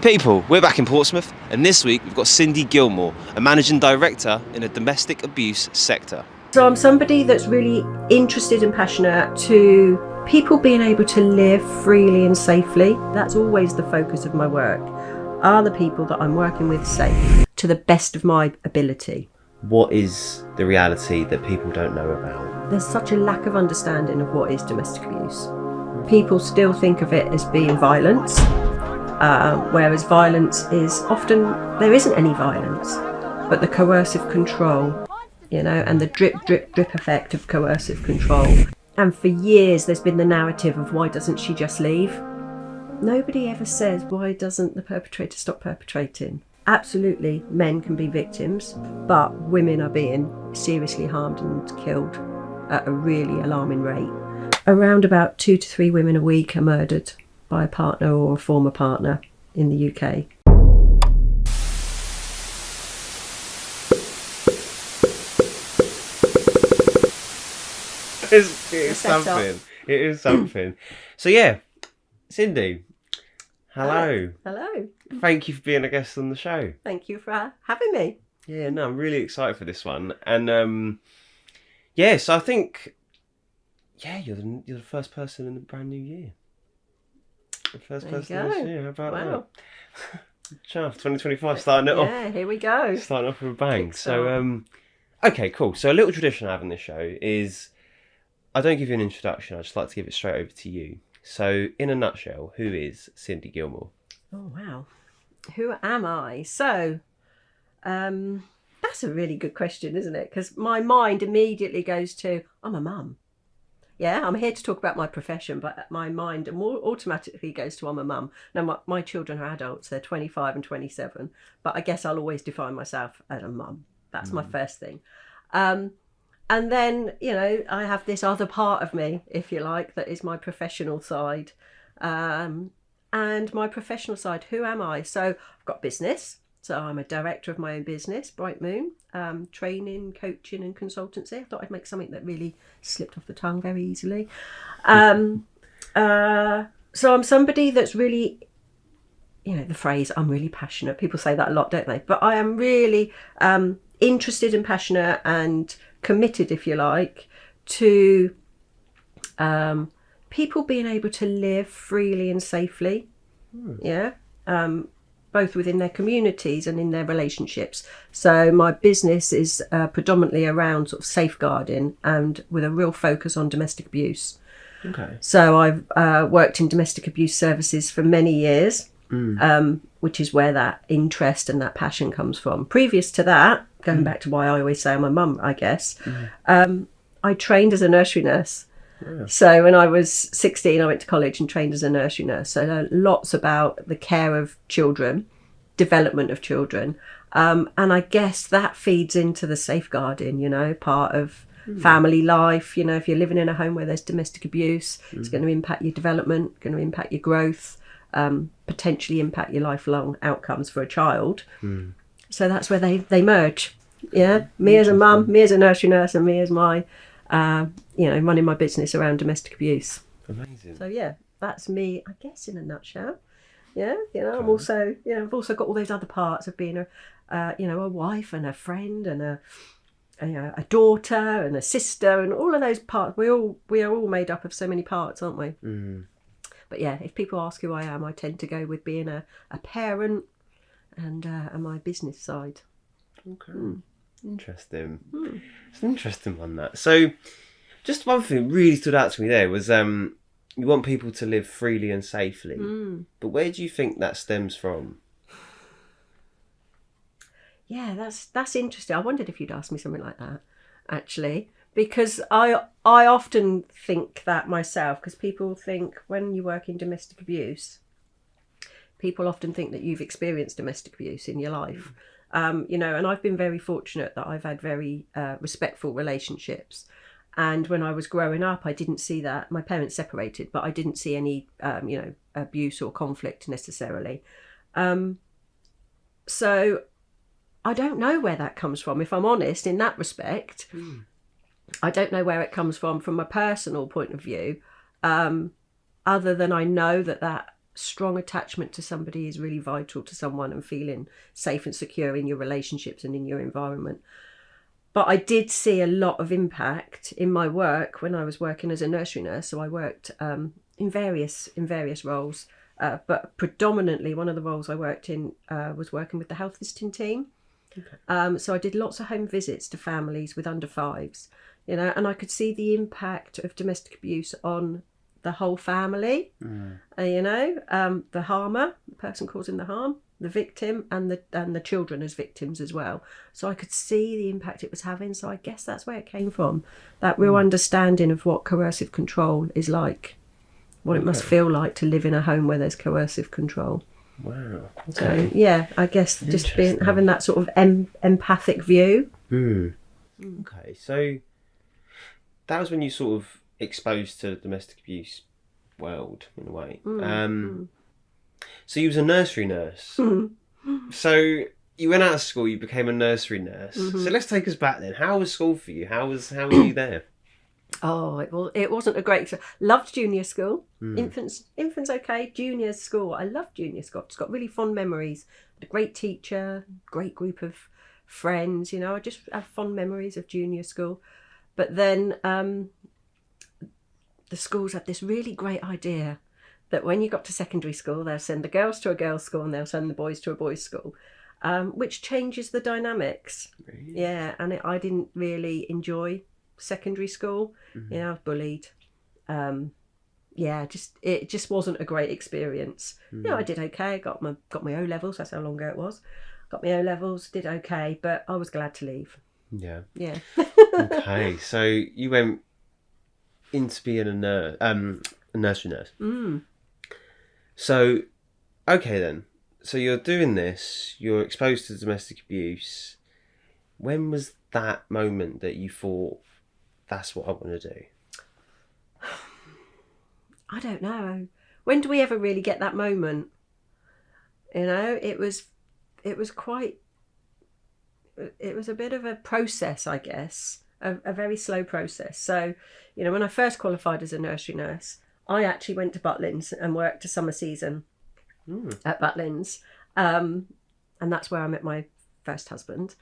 People, we're back in Portsmouth, and this week we've got Cindy Gilmore, a managing director in the domestic abuse sector. So I'm somebody that's really interested and passionate to people being able to live freely and safely. That's always the focus of my work. Are the people that I'm working with safe to the best of my ability? What is the reality that people don't know about? There's such a lack of understanding of what is domestic abuse. People still think of it as being violence, whereas violence is often, there isn't any violence, but the coercive control, and the drip, drip, drip effect of coercive control. And for years there's been the narrative of why doesn't she just leave? Nobody ever says why doesn't the perpetrator stop perpetrating? Absolutely, men can be victims, but women are being seriously harmed and killed at a really alarming rate. Around about 2 to 3 women a week are murdered by a partner or a former partner in the UK. It is something. So yeah, Cindy, hello. Hello. Thank you for being a guest on the show. Thank you for having me. Yeah, no, I'm really excited for this one. And so I think, you're the first person in the brand new year. The first person in this year. How about that? Chuff, 2025 starting it off. Yeah, here we go. Starting off with a bang. So, okay, cool. So a little tradition I have in this show is I don't give you an introduction. I just like to give it straight over to you. So, in a nutshell, who is Cindy Gilmore? Oh, wow. Who am I? So, that's a really good question, isn't it? Because my mind immediately goes to, I'm a mum. Yeah, I'm here to talk about my profession, but my mind automatically goes to I'm a mum. Now, my children are adults. They're 25 and 27. But I guess I'll always define myself as a mum. That's my first thing. And then, I have this other part of me, if you like, that is my professional side. And my professional side, who am I? So I've got business. So I'm a director of my own business, Bright Moon, training, coaching and consultancy. I thought I'd make something that really slipped off the tongue very easily. So I'm somebody that's really, the phrase, I'm really passionate. People say that a lot, don't they? But I am really interested and passionate and committed, if you like, to people being able to live freely and safely. Both within their communities and in their relationships. So my business is predominantly around sort of safeguarding and with a real focus on domestic abuse. Okay. So I've worked in domestic abuse services for many years, which is where that interest and that passion comes from. Previous to that, going back to why I always say I'm a mum, I guess, I trained as a nursery nurse. Yeah. So when I was 16, I went to college and trained as a nursery nurse. So I know lots about the care of children, development of children. And I guess that feeds into the safeguarding, part of family life. If you're living in a home where there's domestic abuse, it's going to impact your development, going to impact your growth, potentially impact your lifelong outcomes for a child. So that's where they merge. Yeah, me as a mum, me as a nursery nurse, and me as my running my business around domestic abuse. Amazing. So yeah, that's me, I guess, in a nutshell. Yeah, I'm also, I've also got all those other parts of being a wife and a friend and a daughter and a sister and all of those parts. We are all made up of so many parts, aren't we? But yeah, if people ask who I am, I tend to go with being a parent and my business side. Okay. Interesting. It's an interesting one, that. So just one thing really stood out to me there was you want people to live freely and safely. But where do you think that stems from? Yeah, that's interesting. I wondered if you'd ask me something like that, actually, because I often think that myself, because people think when you work in domestic abuse, people often think that you've experienced domestic abuse in your life. And I've been very fortunate that I've had very respectful relationships. And when I was growing up, I didn't see that. My parents separated, but I didn't see any, abuse or conflict necessarily. So I don't know where that comes from, if I'm honest, in that respect. I don't know where it comes from a personal point of view, other than I know that strong attachment to somebody is really vital to someone, and feeling safe and secure in your relationships and in your environment. But I did see a lot of impact in my work when I was working as a nursery nurse. So I worked in various roles, but predominantly one of the roles I worked in was working with the health visiting team. Okay. So I did lots of home visits to families with under fives, you know, and I could see the impact of domestic abuse on the whole family. You know, the harmer, the person causing the harm, the victim, and the children as victims as well. So I could see the impact it was having. So I guess that's where it came from, that real understanding of what coercive control is like, what it must feel like to live in a home where there's coercive control. Wow. Okay. So yeah, I guess just having that sort of empathic view. Okay, so that was when you sort of exposed to the domestic abuse world in a way. So you was a nursery nurse. So you went out of school, you became a nursery nurse. So let's take us back then. How was school for you? How were you there? Oh, it wasn't a great. Loved junior school. Infants okay. Junior school, I loved junior school. It's got really fond memories. Had a great teacher, great group of friends. You know, I just have fond memories of junior school. But then the schools had this really great idea that when you got to secondary school, they'll send the girls to a girls' school and they'll send the boys to a boys' school, which changes the dynamics. Really? Yeah, and I didn't really enjoy secondary school. You know, I was bullied. It just wasn't a great experience. You know, I did okay. Got my O levels. That's how long ago it was. Got my O levels. Did okay, but I was glad to leave. Yeah. Okay, so you went into being a nursery nurse. So, okay then. So you're doing this. You're exposed to domestic abuse. When was that moment that you thought, that's what I want to do? I don't know. When do we ever really get that moment? You know, it was a bit of a process, I guess, a very slow process. So, you know, when I first qualified as a nursery nurse, I actually went to Butlins and worked a summer season at Butlins. And that's where I met my first husband.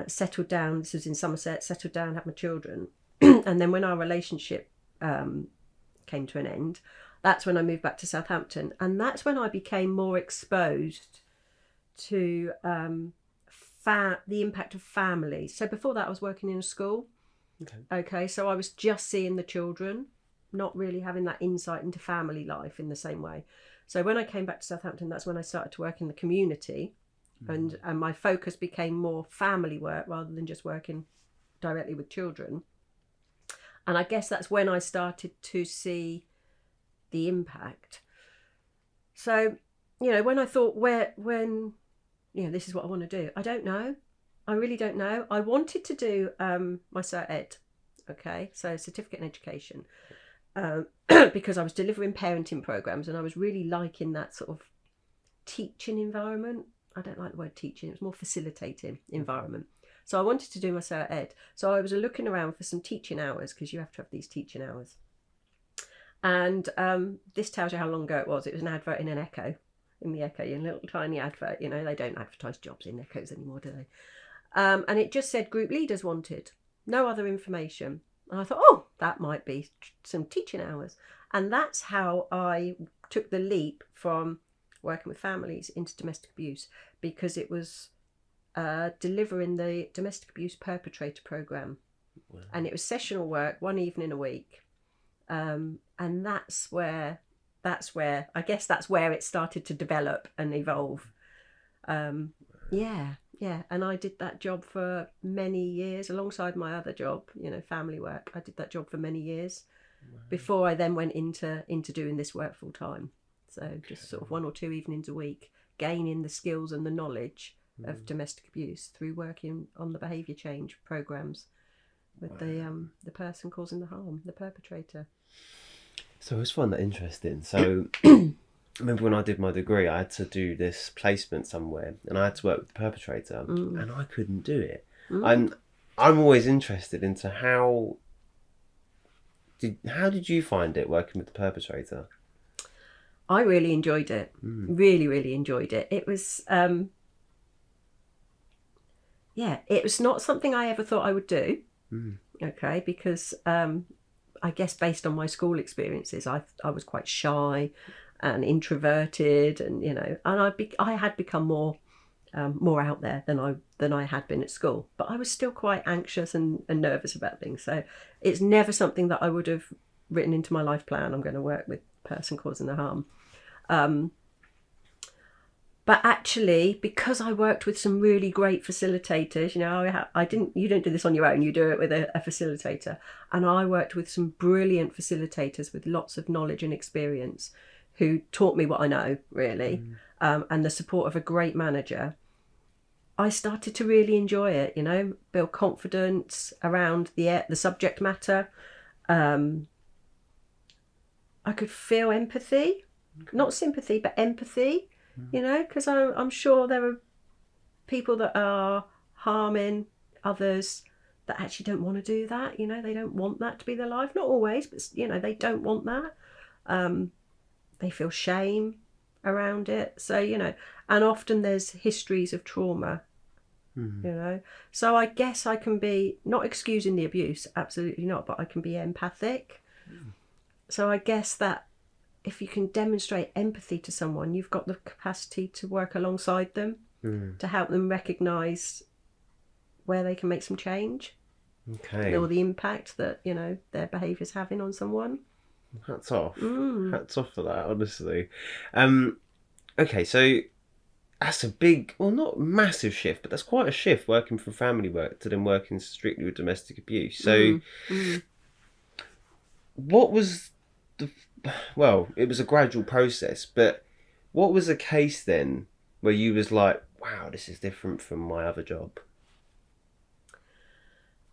Settled down, this was in Somerset, settled down, had my children. And then when our relationship came to an end, that's when I moved back to Southampton. And that's when I became more exposed to the impact of family. So before that, I was working in a school. Okay, so I was just seeing the children, not really having that insight into family life in the same way. So when I came back to Southampton, that's when I started to work in the community. And my focus became more family work rather than just working directly with children. And I guess that's when I started to see the impact. So, you know, when I thought, when this is what I want to do, I don't know. I really don't know. I wanted to do my Cert Ed, okay, so certificate in education, because I was delivering parenting programs and I was really liking that sort of teaching environment. I don't like the word teaching, it was more facilitating environment. So I wanted to do my Cert Ed. So I was looking around for some teaching hours, because you have to have these teaching hours. And this tells you how long ago it was. It was an advert in an Echo, in the Echo, a little tiny advert. You know, they don't advertise jobs in Echoes anymore, do they? And it just said group leaders wanted, no other information. And I thought, oh, that might be some teaching hours. And that's how I took the leap from working with families into domestic abuse, because it was delivering the domestic abuse perpetrator program. Wow. And it was sessional work, one evening a week. And that's where I guess that's where it started to develop and evolve. Yeah. And I did that job for many years alongside my other job, you know, family work. I did that job for many years before I then went into doing this work full time. So just sort of 1 or 2 evenings a week, gaining the skills and the knowledge of domestic abuse through working on the behaviour change programs with the person causing the harm, the perpetrator. So I always find that interesting. So I remember when I did my degree, I had to do this placement somewhere and I had to work with the perpetrator and I couldn't do it. I'm always interested into how did you find it working with the perpetrator? I really enjoyed it. Really, really enjoyed it. It was, it was not something I ever thought I would do. Okay, because I guess based on my school experiences, I was quite shy and introverted, and I had become more out there than I had been at school. But I was still quite anxious and nervous about things. So it's never something that I would have written into my life plan. I'm going to work with the person causing the harm. But actually, because I worked with some really great facilitators, you don't do this on your own, you do it with a facilitator. And I worked with some brilliant facilitators with lots of knowledge and experience who taught me what I know, really. And the support of a great manager, I started to really enjoy it, build confidence around the subject matter. I could feel empathy, not sympathy, but empathy. Because I'm sure there are people that are harming others that actually don't want to do that. They don't want that to be their life. Not always, but they don't want that. They feel shame around it. So and often there's histories of trauma. So I guess I can be, not excusing the abuse, absolutely not, but I can be empathic. So I guess that if you can demonstrate empathy to someone, you've got the capacity to work alongside them, to help them recognise where they can make some change. Okay. Or the impact that, their behaviour's having on someone. Hats off. Hats off for that, honestly. Okay, so that's a big, well, not massive shift, but that's quite a shift, working from family work to then working strictly with domestic abuse. So what was well, it was a gradual process, but what was the case then where you was like, wow, this is different from my other job?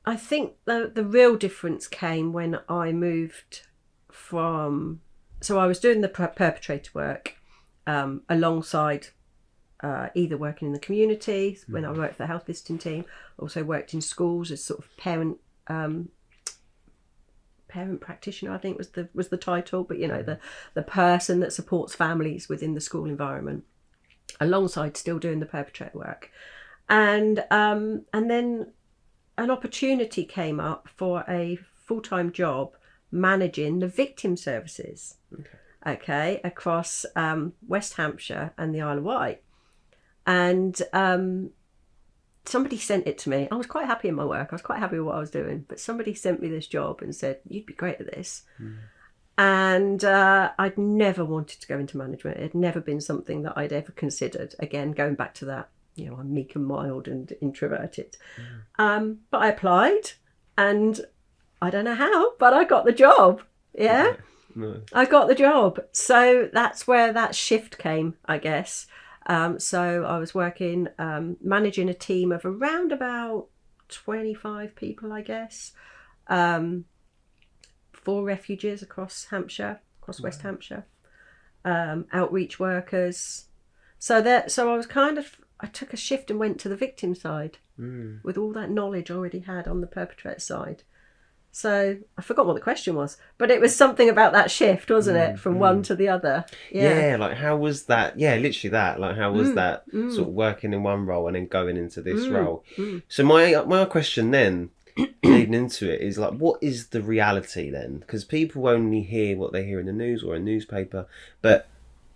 I think the real difference came when I moved from, so I was doing the perpetrator work alongside either working in the community when I worked for the health visiting team, also worked in schools as sort of parent practitioner, I think was the title, but the person that supports families within the school environment, alongside still doing the perpetrator work, and then an opportunity came up for a full-time job managing the victim services, across West Hampshire and the Isle of Wight, and somebody sent it to me. I was quite happy in my work. I was quite happy with what I was doing. But somebody sent me this job and said, you'd be great at this. And I'd never wanted to go into management. It had never been something that I'd ever considered. Again, going back to that, I'm meek and mild and introverted. But I applied, and I don't know how, but I got the job. Yeah. Nice. I got the job. So that's where that shift came, I guess. So I was working, managing a team of around about 25 people, I guess, 4 refugees across Hampshire, across West Hampshire, outreach workers. So I was I took a shift and went to the victim side with all that knowledge I already had on the perpetrator side. So I forgot what the question was, but it was something about that shift, wasn't it? From one to the other. Yeah, like how was that? Yeah, literally that. Like how was that sort of working in one role and then going into this role? So my question then, leading into it, is like, what is the reality then? Because people only hear what they hear in the news or a newspaper, but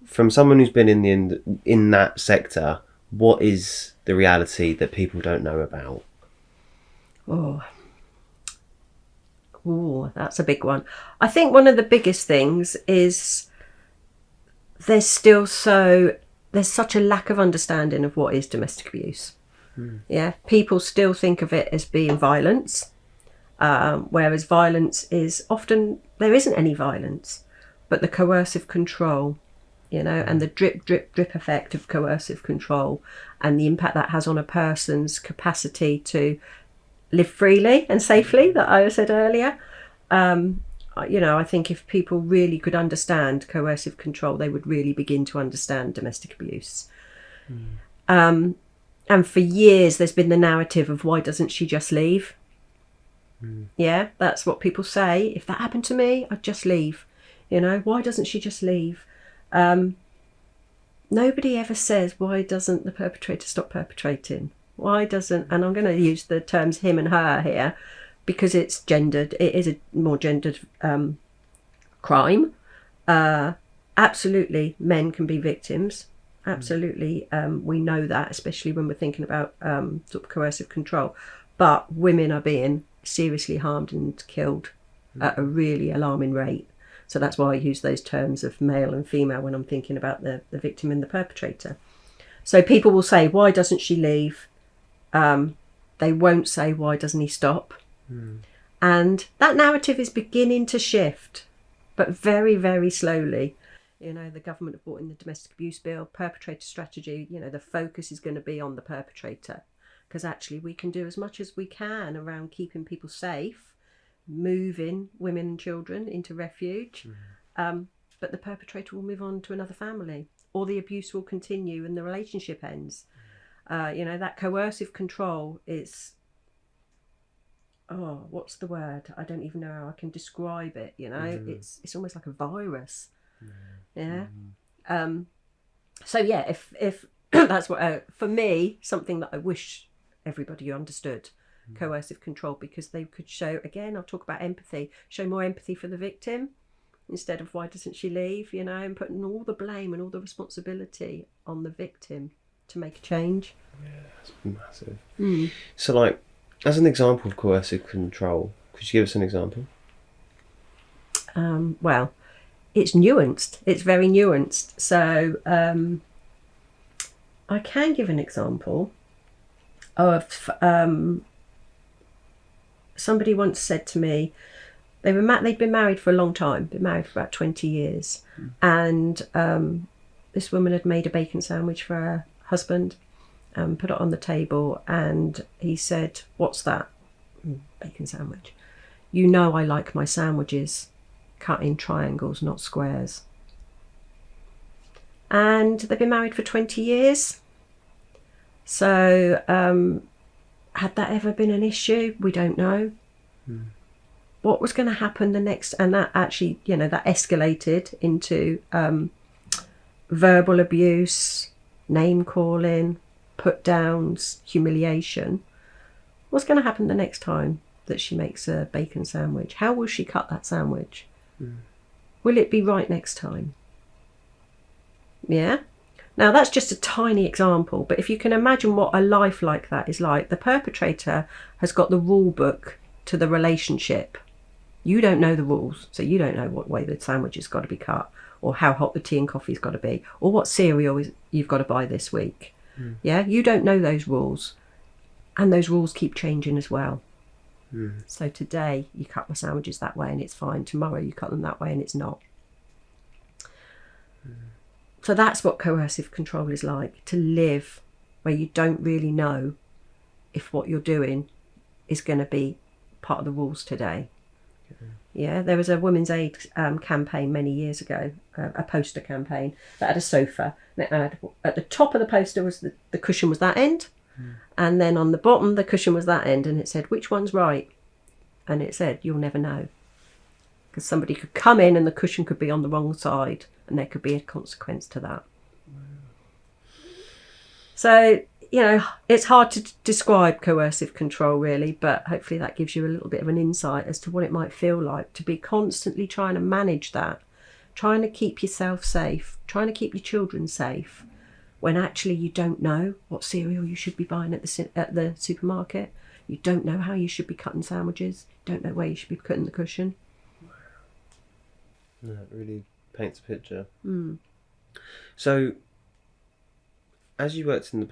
from someone who's been in that sector, what is the reality that people don't know about? Oh, that's a big one. I think one of the biggest things is there's such a lack of understanding of what is domestic abuse. Yeah, people still think of it as being violence, whereas violence is often, there isn't any violence, but the coercive control, and the drip, drip, drip effect of coercive control and the impact that has on a person's capacity to live freely and safely, that I said earlier. I think if people really could understand coercive control, they would really begin to understand domestic abuse. And for years, there's been the narrative of, why doesn't she just leave? Yeah, that's what people say. If that happened to me, I'd just leave. Why doesn't she just leave? Nobody ever says, why doesn't the perpetrator stop perpetrating? Why doesn't, and I'm going to use the terms him and her here because it's gendered, it is a more gendered crime. Absolutely, men can be victims. Absolutely, we know that, especially when we're thinking about sort of coercive control. But women are being seriously harmed and killed at a really alarming rate. So that's why I use those terms of male and female when I'm thinking about the victim and the perpetrator. So people will say, why doesn't she leave? They won't say, why doesn't he stop? And that narrative is beginning to shift, but very, very slowly. You know, the government have brought in the domestic abuse bill, perpetrator strategy. You know, the focus is going to be on the perpetrator, because actually we can do as much as we can around keeping people safe, moving women and children into refuge. But the perpetrator will move on to another family, or the abuse will continue and the relationship ends. You know, that coercive control is, what's the word? I don't even know how I can describe it. You know, it's almost like a virus. Yeah. So yeah, if that's what for me, something that I wish everybody understood, coercive control, because they could show, again, I'll talk about empathy, show more empathy for the victim instead of why doesn't she leave, you know, and putting all the blame and all the responsibility on the victim to make a change. Yeah, that's massive. So, like, as an example of coercive control, could you give us an example? Well, it's nuanced. It's very nuanced. So I can give an example of somebody once said to me, they'd been married for a long time, been married for about 20 years, and this woman had made a bacon sandwich for her husband, put it on the table, and he said, "What's that?" "Bacon sandwich." "You know I like my sandwiches cut in triangles, not squares." And they've been married for 20 years. So had that ever been an issue? We don't know. What was going to happen the next, and that actually, you know, that escalated into verbal abuse, name calling, put downs, humiliation. What's going to happen the next time that she makes a bacon sandwich? How will she cut that sandwich? Will it be right next time? Yeah. Now that's just a tiny example, but if you can imagine what a life like that is like, the perpetrator has got the rule book to the relationship. You don't know the rules, so you don't know what way the sandwich has got to be cut, or how hot the tea and coffee's got to be, or what cereal you've got to buy this week. Yeah, you don't know those rules, and those rules keep changing as well. So today you cut the sandwiches that way and it's fine. Tomorrow you cut them that way and it's not. So that's what coercive control is like, to live where you don't really know if what you're doing is going to be part of the rules today. Yeah, there was a women's aid campaign many years ago, a poster campaign that had a sofa. And it had, at the top of the poster was the cushion was that end, and then on the bottom the cushion was that end, and it said, which one's right? And it said, you'll never know, because somebody could come in and the cushion could be on the wrong side, and there could be a consequence to that. So, you know, it's hard to describe coercive control really, but hopefully that gives you a little bit of an insight as to what it might feel like to be constantly trying to manage that, trying to keep yourself safe, trying to keep your children safe, when actually you don't know what cereal you should be buying at the supermarket. You don't know how you should be cutting sandwiches. You don't know where you should be putting the cushion. No, it really paints a picture. So, as you worked with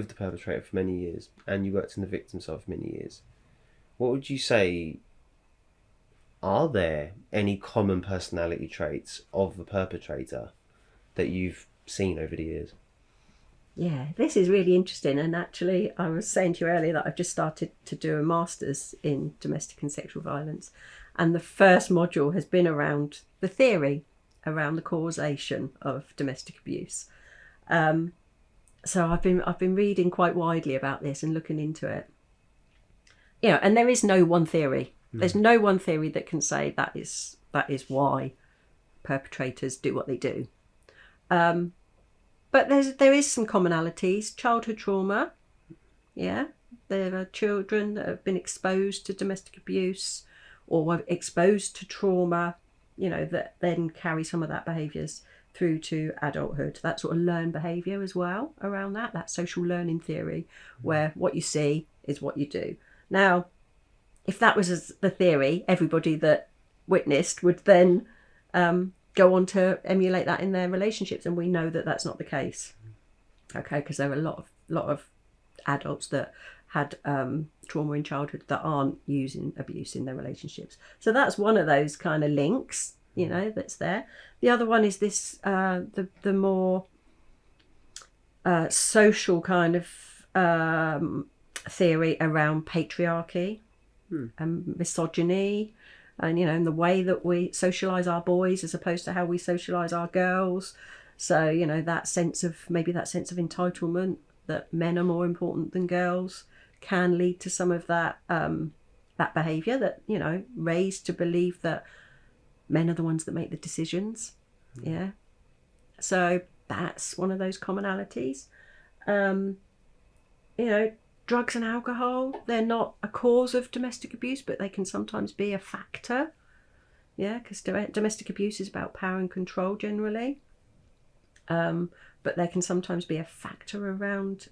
the perpetrator for many years, and you worked in the victim side for many years, what would you say, are there any common personality traits of the perpetrator that you've seen over the years? Yeah, this is really interesting. And actually, I was saying to you earlier that I've just started to do a master's in domestic and sexual violence. And the first module has been around the theory, around the causation of domestic abuse. So I've been reading quite widely about this and looking into it. You know, and there is no one theory. There's no one theory that can say that is why perpetrators do what they do. But there is some commonalities. Childhood trauma, yeah. There are children that have been exposed to domestic abuse or were exposed to trauma, that then carry some of that behaviours through to adulthood. That sort of learned behaviour as well around that social learning theory, where what you see is what you do. Now, if that was the theory, everybody that witnessed would then go on to emulate that in their relationships, and we know that that's not the case. Okay, because there are a lot of adults that had trauma in childhood that aren't using abuse in their relationships. So that's one of those kind of links, that's there. The other one is this the more social kind of theory around patriarchy and misogyny, and the way that we socialise our boys as opposed to how we socialise our girls. So that sense of entitlement, that men are more important than girls, can lead to some of that that behaviour, that raised to believe that men are the ones that make the decisions. Yeah, so that's one of those commonalities. Drugs and alcohol, they're not a cause of domestic abuse, but they can sometimes be a factor. Yeah, because domestic abuse is about power and control generally. But there can sometimes be a factor around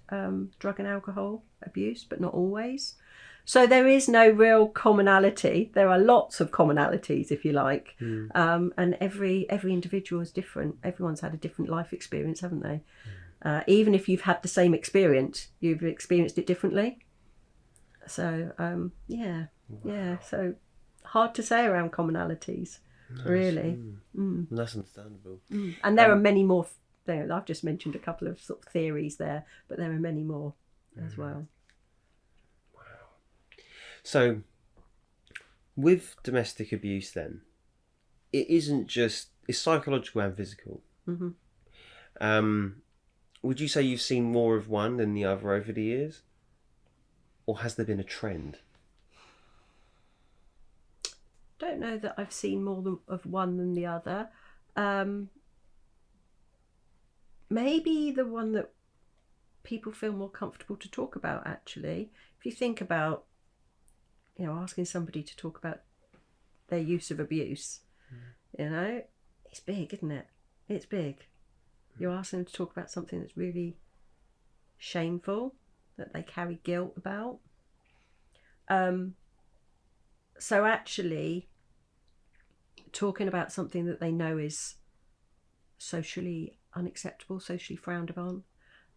drug and alcohol abuse, but not always. So there is no real commonality. There are lots of commonalities, if you like. And every individual is different. Everyone's had a different life experience, haven't they? Even if you've had the same experience, you've experienced it differently. So, yeah. So hard to say around commonalities, really. That's understandable. And there are many more. I've just mentioned a couple of sort of theories there, but there are many more as well. Wow. So, with domestic abuse then, it's psychological and physical. Would you say you've seen more of one than the other over the years? Or has there been a trend? Don't know that I've seen more of one than the other. Maybe the one that people feel more comfortable to talk about, actually. If you think about, asking somebody to talk about their use of abuse, it's big, isn't it? It's big. You're asking them to talk about something that's really shameful, that they carry guilt about. So actually, talking about something that they know is socially unacceptable, socially frowned upon,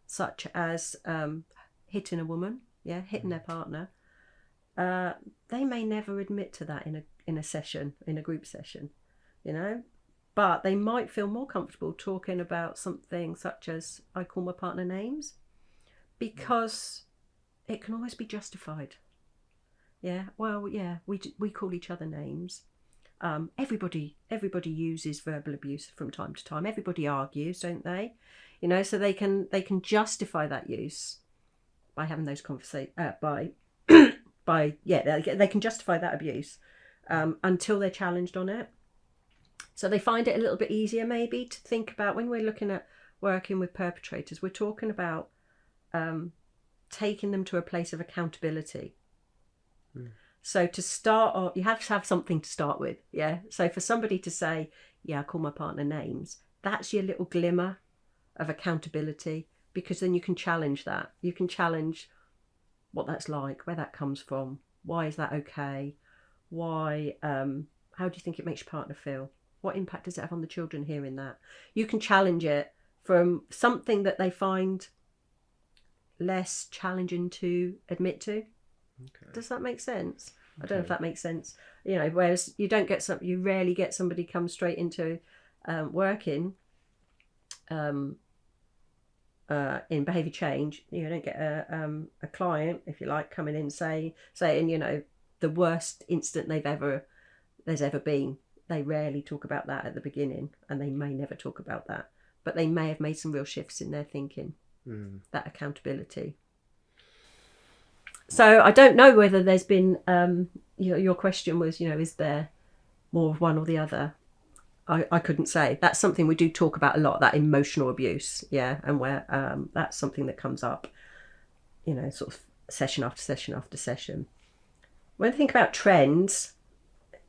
such as hitting a woman, hitting their partner, they may never admit to that in a group session, but they might feel more comfortable talking about something such as I call my partner names, because it can always be justified. We call each other names. Everybody uses verbal abuse from time to time. Everybody argues, don't they? So they can justify that use by having those conversations. They can justify that abuse until they're challenged on it. So they find it a little bit easier, maybe, to think about when we're looking at working with perpetrators. We're talking about taking them to a place of accountability. So to start off, you have to have something to start with, So for somebody to say, I call my partner names, that's your little glimmer of accountability, because then you can challenge that. You can challenge what that's like, where that comes from, why is that okay, why, how do you think it makes your partner feel? What impact does it have on the children hearing that? You can challenge it from something that they find less challenging to admit to. Okay. Does that make sense? Okay. I don't know if that makes sense. Whereas you rarely get somebody come straight into working in behaviour change. You don't get a client, if you like, coming in saying the worst instant there's ever been. They rarely talk about that at the beginning, and they may never talk about that, but they may have made some real shifts in their thinking. That accountability. So I don't know whether there's been your question was, is there more of one or the other? I couldn't say. That's something we do talk about a lot, that emotional abuse, yeah, and where that's something that comes up, sort of session after session after session. When I think about trends,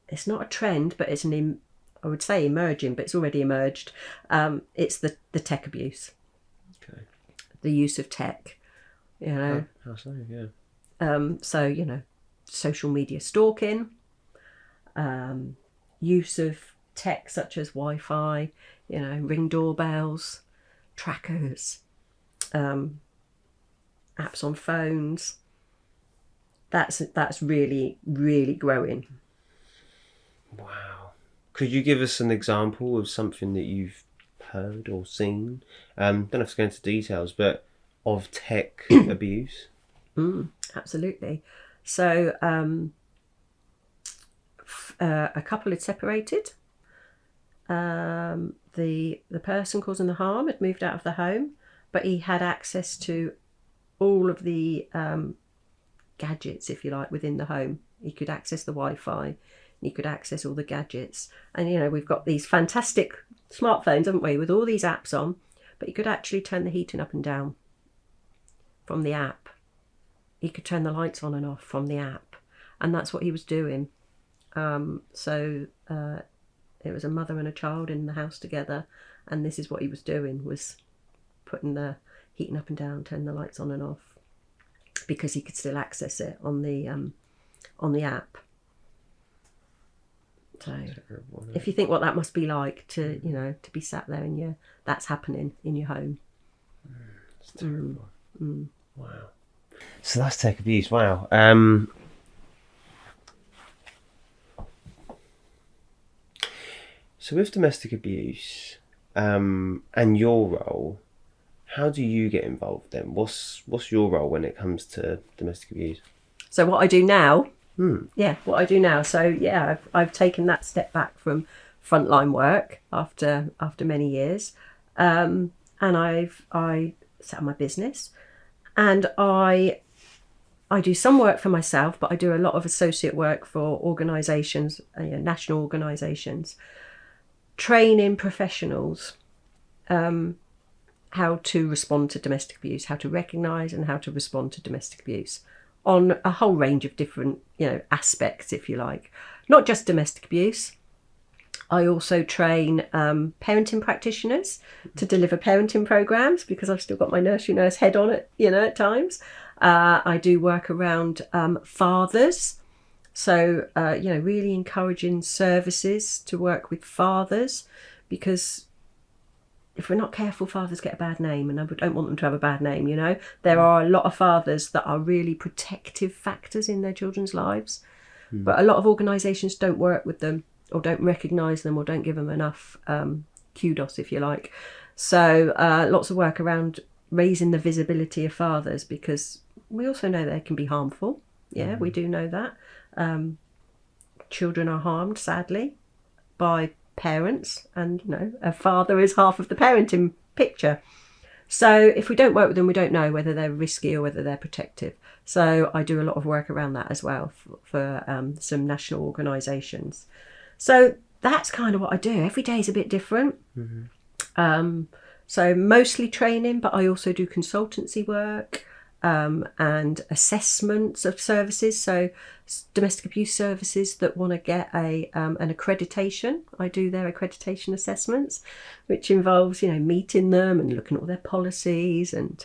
it's not a trend, but it's I would say emerging, but it's already emerged. It's the tech abuse. Okay. The use of tech, How so? Yeah. So, social media stalking, use of tech such as Wi-Fi, ring doorbells, trackers, apps on phones. That's really, really growing. Wow. Could you give us an example of something that you've heard or seen? Don't have to go into details, but of tech abuse? Absolutely. So a couple had separated. The person causing the harm had moved out of the home, but he had access to all of the gadgets, if you like, within the home. He could access the Wi-Fi. You could access all the gadgets. And, we've got these fantastic smartphones, haven't we, with all these apps on. But you could actually turn the heating up and down from the app. He could turn the lights on and off from the app. And that's what he was doing. So it was a mother and a child in the house together. And this is what he was doing, was putting the heating up and down, turning the lights on and off, because he could still access it on the app. So if you think what that must be like to be sat there that's happening in your home. It's terrible. Wow. So that's tech abuse. Wow. So with domestic abuse, and your role, how do you get involved then? What's your role when it comes to domestic abuse? So what I do now. Yeah, what I do now. So yeah, I've taken that step back from frontline work after many years, and I set up my business, and I do some work for myself, but I do a lot of associate work for organisations, national organisations, training professionals how to respond to domestic abuse, how to recognise and how to respond to domestic abuse, on a whole range of different, aspects, if you like. Not just domestic abuse. I also train parenting practitioners to deliver parenting programs, because I've still got my nursery nurse head on it, at times. I do work around fathers. So, really encouraging services to work with fathers, because if we're not careful, fathers get a bad name, and I don't want them to have a bad name, There are a lot of fathers that are really protective factors in their children's lives, but a lot of organisations don't work with them, or don't recognise them, or don't give them enough kudos, if you like. So lots of work around raising the visibility of fathers, because we also know they can be harmful. Yeah, we do know that. Children are harmed, sadly, by parents, and a father is half of the parenting picture. So if we don't work with them, we don't know whether they're risky or whether they're protective. So I do a lot of work around that as well for some national organisations. So that's kind of what I do. Every day is a bit different. So mostly training, but I also do consultancy work and assessments of services. So domestic abuse services that want to get an accreditation, I do their accreditation assessments, which involves meeting them and looking at all their policies and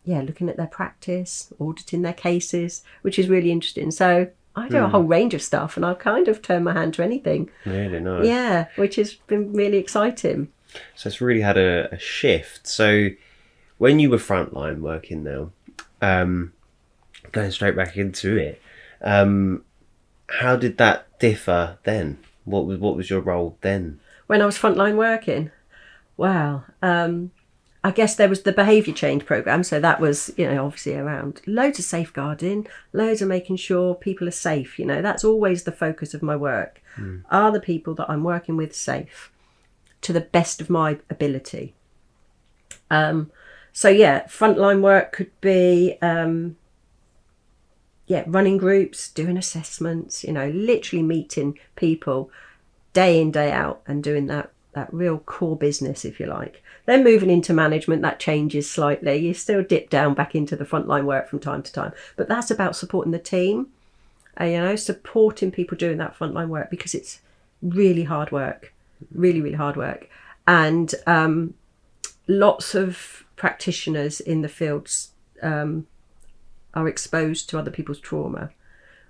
looking at their practice, auditing their cases, which is really interesting. So I do a whole range of stuff, and I've kind of turned my hand to anything. Really nice. Yeah, which has been really exciting. So it's really had a shift. So when you were frontline working now, going straight back into it, how did that differ then? What was your role then? When I was frontline working? Well, I guess there was the behaviour change programme. So that was, obviously around loads of safeguarding, loads of making sure people are safe. That's always the focus of my work. Are the people that I'm working with safe to the best of my ability? So yeah, frontline work could be, running groups, doing assessments, literally meeting people day in, day out, and doing that real core business, if you like. Then moving into management, that changes slightly. You still dip down back into the frontline work from time to time, but that's about supporting the team, supporting people doing that frontline work, because it's really hard work, really, really hard work. And lots of practitioners in the fields are exposed to other people's trauma,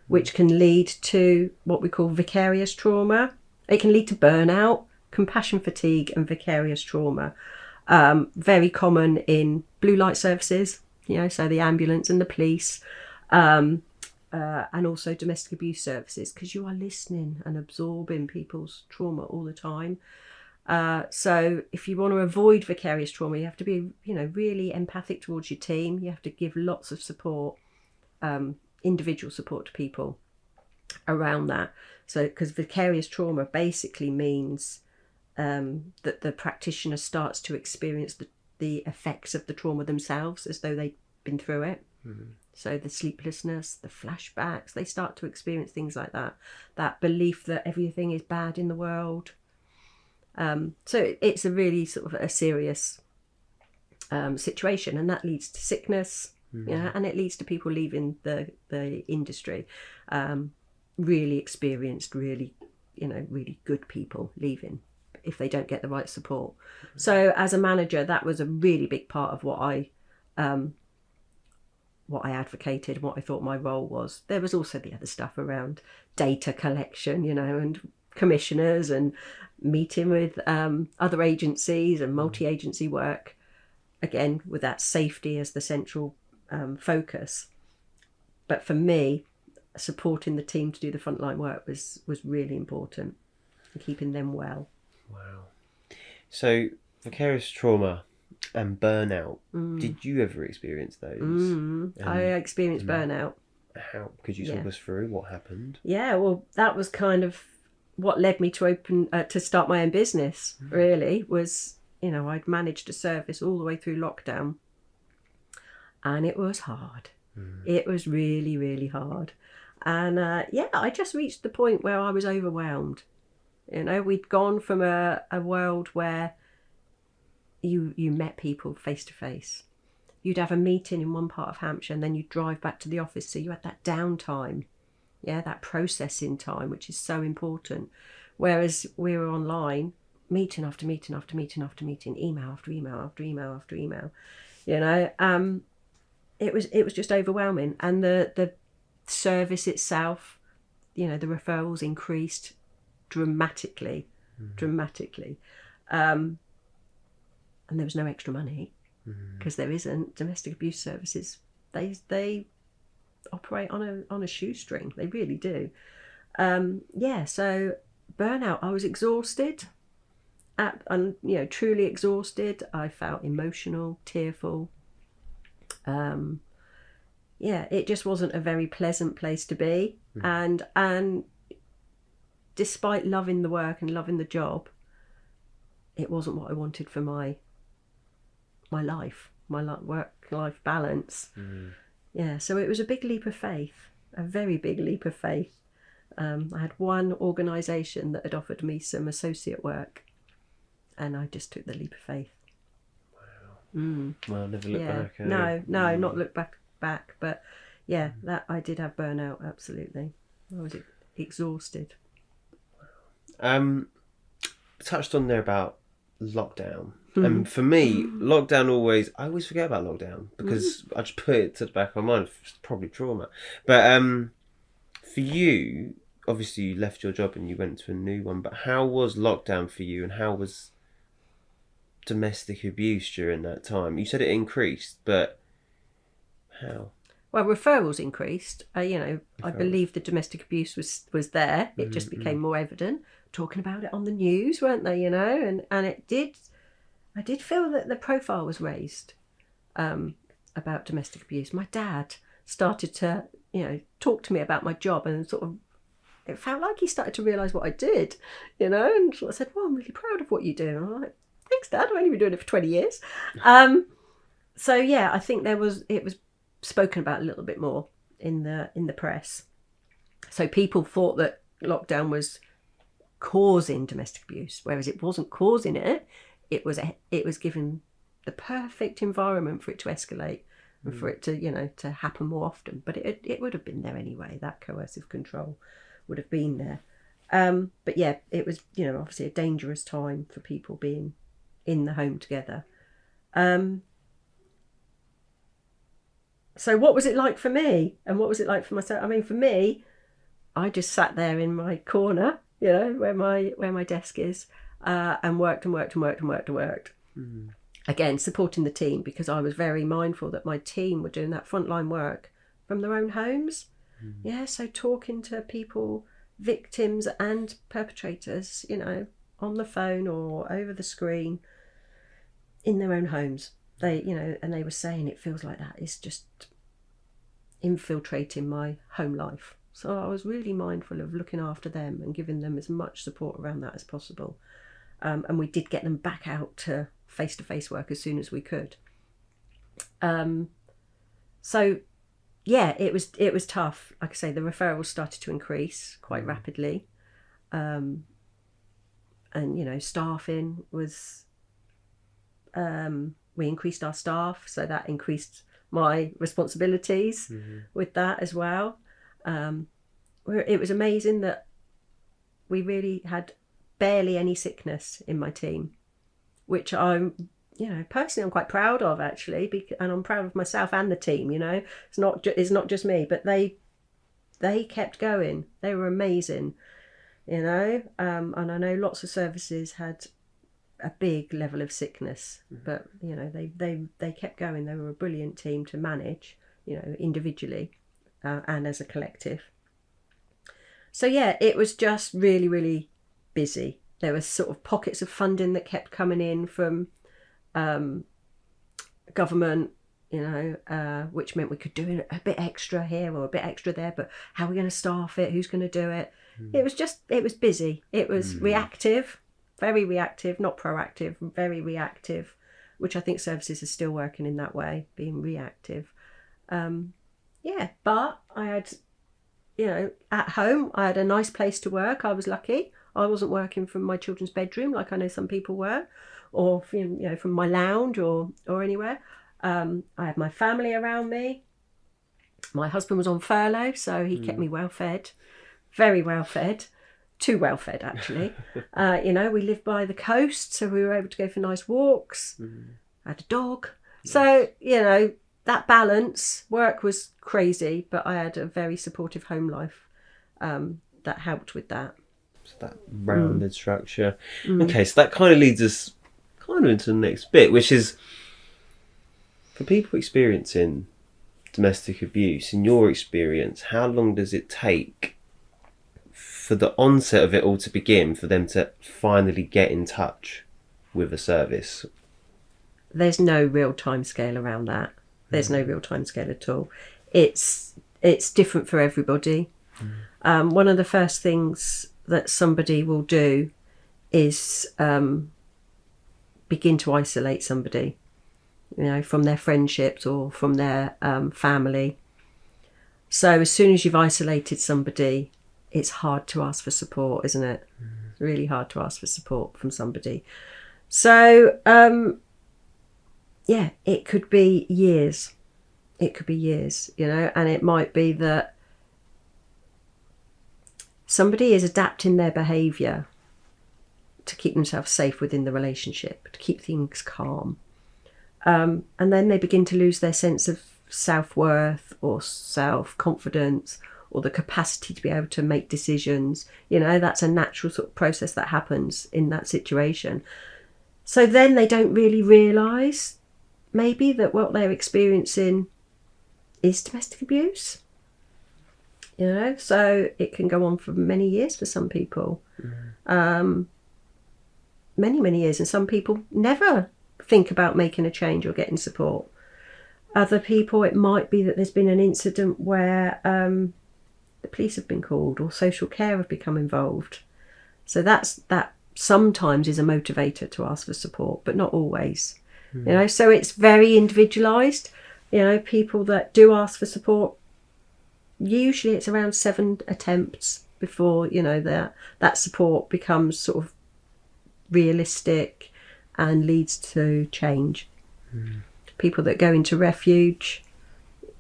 which can lead to what we call vicarious trauma. It can lead to burnout, compassion fatigue, and vicarious trauma. Very common in blue light services, so the ambulance and the police, and also domestic abuse services, because you are listening and absorbing people's trauma all the time. So if you want to avoid vicarious trauma, you have to be, really empathic towards your team. You have to give lots of support, individual support to people around that. So, because vicarious trauma basically means that the practitioner starts to experience the effects of the trauma themselves, as though they've been through it. Mm-hmm. So the sleeplessness, the flashbacks, they start to experience things like that belief that everything is bad in the world. So it's a really sort of a serious situation, and that leads to sickness, mm-hmm. And it leads to people leaving the industry, really experienced, really good people leaving if they don't get the right support. Mm-hmm. So as a manager, that was a really big part of what I advocated, what I thought my role was. There was also the other stuff around data collection, and commissioners and meeting with other agencies and multi-agency work, again with that safety as the central focus. But for me, supporting the team to do the frontline work was really important, and keeping them well. Wow. So vicarious trauma and burnout, did you ever experience those? I experienced burnout. How could you talk us through what happened? Yeah, well, that was kind of what led me to start my own business. Really was, I'd managed a service all the way through lockdown, and it was hard. It was really, really hard. And I just reached the point where I was overwhelmed. We'd gone from a world where you met people face to face. You'd have a meeting in one part of Hampshire, and then you'd drive back to the office, so you had that downtime. Yeah, that processing time, which is so important. Whereas we were online, meeting after meeting after meeting after meeting, email after email after email after email. It was just overwhelming. And the service itself, the referrals increased dramatically. And there was no extra money, because there isn't. Domestic abuse services, they operate on a shoestring. They really do. So burnout. I was exhausted, truly exhausted. I felt emotional, tearful. It just wasn't a very pleasant place to be. And despite loving the work and loving the job, it wasn't what I wanted for my life, my work-life balance. So it was a big leap of faith, a very big leap of faith. I had one organisation that had offered me some associate work, and I just took the leap of faith. Wow. Well, never look back. No, not look back. But that I did have burnout. Absolutely, I was exhausted. Touched on there about lockdown. And for me, lockdown I always forget about lockdown, because I just put it to the back of my mind. It's probably trauma. But for you, obviously you left your job and you went to a new one, but how was lockdown for you, and how was domestic abuse during that time? You said it increased, but how? Well, referrals increased. I believe the domestic abuse was there. It just became more evident. Talking about it on the news, weren't they? And it did. I did feel that the profile was raised about domestic abuse. My dad started to, talk to me about my job, and sort of, it felt like he started to realise what I did, and sort of said, "Well, I'm really proud of what you do." And I'm like, "Thanks, Dad. I've only been doing it for 20 years." I think it was spoken about a little bit more in the press. So people thought that lockdown was causing domestic abuse, whereas it wasn't causing it. It was given the perfect environment for it to escalate and for it to, to happen more often. But it would have been there anyway. That coercive control would have been there. But yeah, it was, obviously a dangerous time for people being in the home together. So what was it like for me, and what was it like for myself? I mean, for me, I just sat there in my corner, where my desk is, and worked. Mm-hmm. Again, supporting the team, because I was very mindful that my team were doing that frontline work from their own homes. Mm-hmm. Yeah, so talking to people, victims and perpetrators, on the phone or over the screen in their own homes. They, and they were saying it feels like that is just infiltrating my home life. So I was really mindful of looking after them and giving them as much support around that as possible. And we did get them back out to face-to-face work as soon as we could. So yeah, it was tough. Like I say, the referrals started to increase quite rapidly. And, staffing was, we increased our staff, so that increased my responsibilities with that as well. It was amazing that we really had barely any sickness in my team, which I'm, personally I'm quite proud of, actually, and I'm proud of myself and the team. It's not just me, but they kept going. They were amazing, and I know lots of services had a big level of sickness, but they kept going. They were a brilliant team to manage, individually and as a collective. So yeah, it was just really, really busy. There were sort of pockets of funding that kept coming in from government, which meant we could do a bit extra here or a bit extra there, but how are we going to staff it? Who's going to do it? It was busy. It was reactive, very reactive, not proactive, very reactive, which I think services are still working in that way, being reactive. But I had, at home, I had a nice place to work. I was lucky. I wasn't working from my children's bedroom like I know some people were, or from my lounge or anywhere. I had my family around me. My husband was on furlough, so he kept me well fed, very well fed, too well fed actually. We lived by the coast, so we were able to go for nice walks. I had a dog. Yes. So, that balance, work was crazy, but I had a very supportive home life that helped with that. So that rounded structure. Okay, so that kind of leads us into the next bit, which is for people experiencing domestic abuse, in your experience, how long does it take for the onset of it all to begin, for them to finally get in touch with a service? There's no real time scale around that. There's no real time scale at all. It's different for everybody. One of the first things that somebody will do is begin to isolate somebody, from their friendships or from their family. So as soon as you've isolated somebody, it's hard to ask for support, isn't it? It's really hard to ask for support from somebody. So, it could be years. It could be years, and it might be that somebody is adapting their behaviour to keep themselves safe within the relationship, to keep things calm. And then they begin to lose their sense of self-worth or self-confidence or the capacity to be able to make decisions. That's a natural sort of process that happens in that situation. So then they don't really realise maybe that what they're experiencing is domestic abuse. So it can go on for many years for some people. Many years, and some people never think about making a change or getting support. Other people, it might be that there's been an incident where the police have been called or social care have become involved. So that sometimes is a motivator to ask for support, but not always. So it's very individualised. People that do ask for support, usually it's around 7 attempts before, you know, that support becomes sort of realistic and leads to change. People that go into refuge,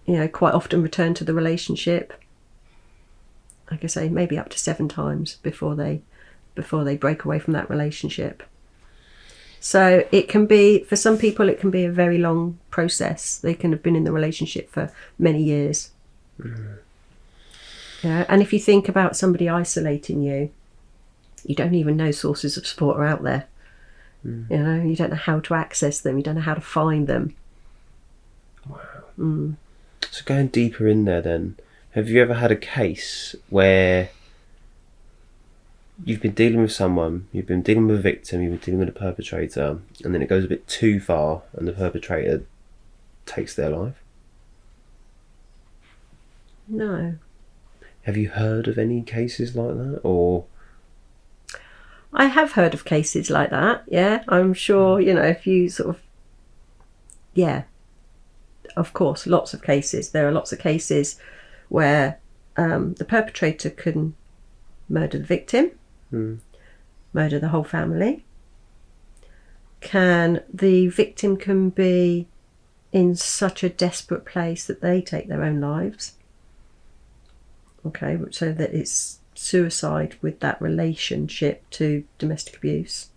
you know, quite often return to the relationship, like I say, maybe up to 7 times before they break away from that relationship. So it can be, for some people, it can be a very long process. They can have been in the relationship for many years. Yeah, and if you think about somebody isolating you, you don't even know sources of support are out there. You know, you don't know how to access them. You don't know how to find them. Wow. So going deeper in there then, have you ever had a case where you've been dealing with someone, you've been dealing with a victim, you've been dealing with a perpetrator, and then it goes a bit too far and the perpetrator takes their life? No. Have you heard of any cases like that, or? I have heard of cases like that, yeah. I'm sure, you know, if you sort of, yeah, of course, lots of cases. There are lots of cases where the perpetrator can murder the victim, murder the whole family. The victim can be in such a desperate place that they take their own lives. Okay, so that it's suicide with that relationship to domestic abuse,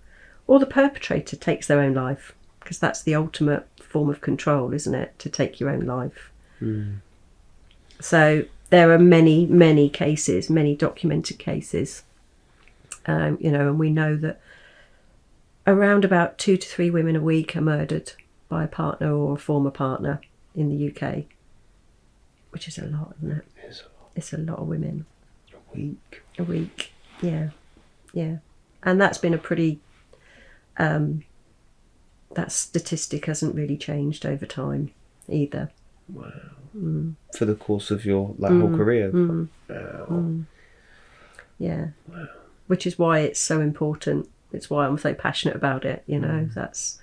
or the perpetrator takes their own life, because that's the ultimate form of control, isn't it, to take your own life. So there are many cases, many documented cases, you know, and we know that around about 2 to 3 women a week are murdered by a partner or a former partner in the UK, which is a lot, isn't it? It's a lot of women. A week, yeah. And that's been a pretty, that statistic hasn't really changed over time either. Wow. For the course of your whole career? Wow. Yeah. Wow. Which is why it's so important. It's why I'm so passionate about it, you know. That's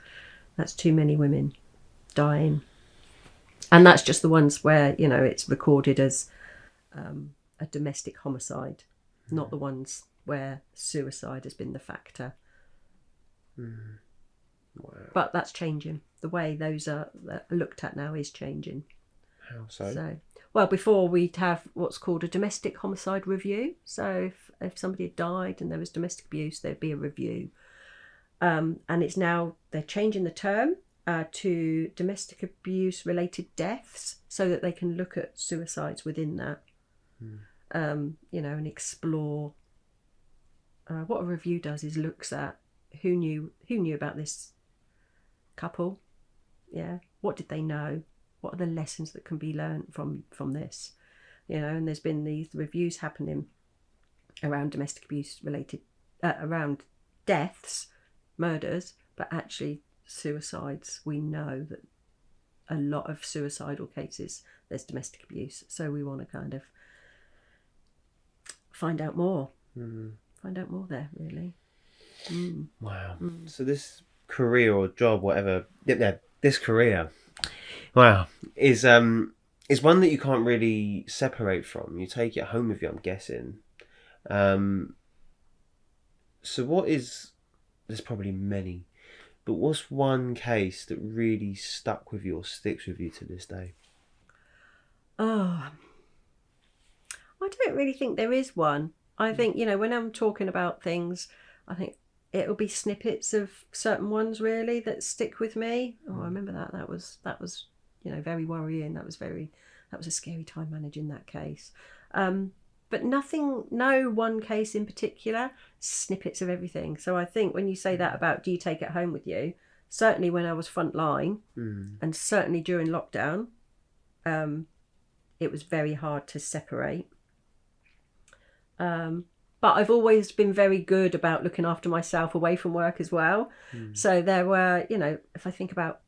too many women dying. And that's just the ones where, you know, it's recorded as a domestic homicide, not the ones where suicide has been the factor. Wow. But that's changing. The way those are looked at now is changing. How so? Well, before we'd have what's called a domestic homicide review. So if somebody had died and there was domestic abuse, there'd be a review. And it's now, they're changing the term to domestic abuse related deaths, so that they can look at suicides within that. You know, and explore. What a review does is looks at who knew about this couple. Yeah, what did they know? What are the lessons that can be learned from this? You know, and there's been these reviews happening around domestic abuse related, around deaths, murders, but actually suicides. We know that a lot of suicidal cases, there's domestic abuse. So we want to kind of find out more. Find out more there, really. Wow. So this career or job, whatever, this career, wow, is one that you can't really separate from. You take it home with you, I'm guessing. So what is, there's probably many, but what's one case that really stuck with you or sticks with you to this day? Oh, I don't really think there is one. I think, you know, when I'm talking about things, I think it'll be snippets of certain ones really that stick with me. Oh, I remember that. That was, you know, very worrying. That was a scary time managing that case. But no one case in particular, snippets of everything. So I think when you say that about do you take it home with you, certainly when I was frontline and certainly during lockdown, it was very hard to separate. But I've always been very good about looking after myself away from work as well. So there were, you know, if I think about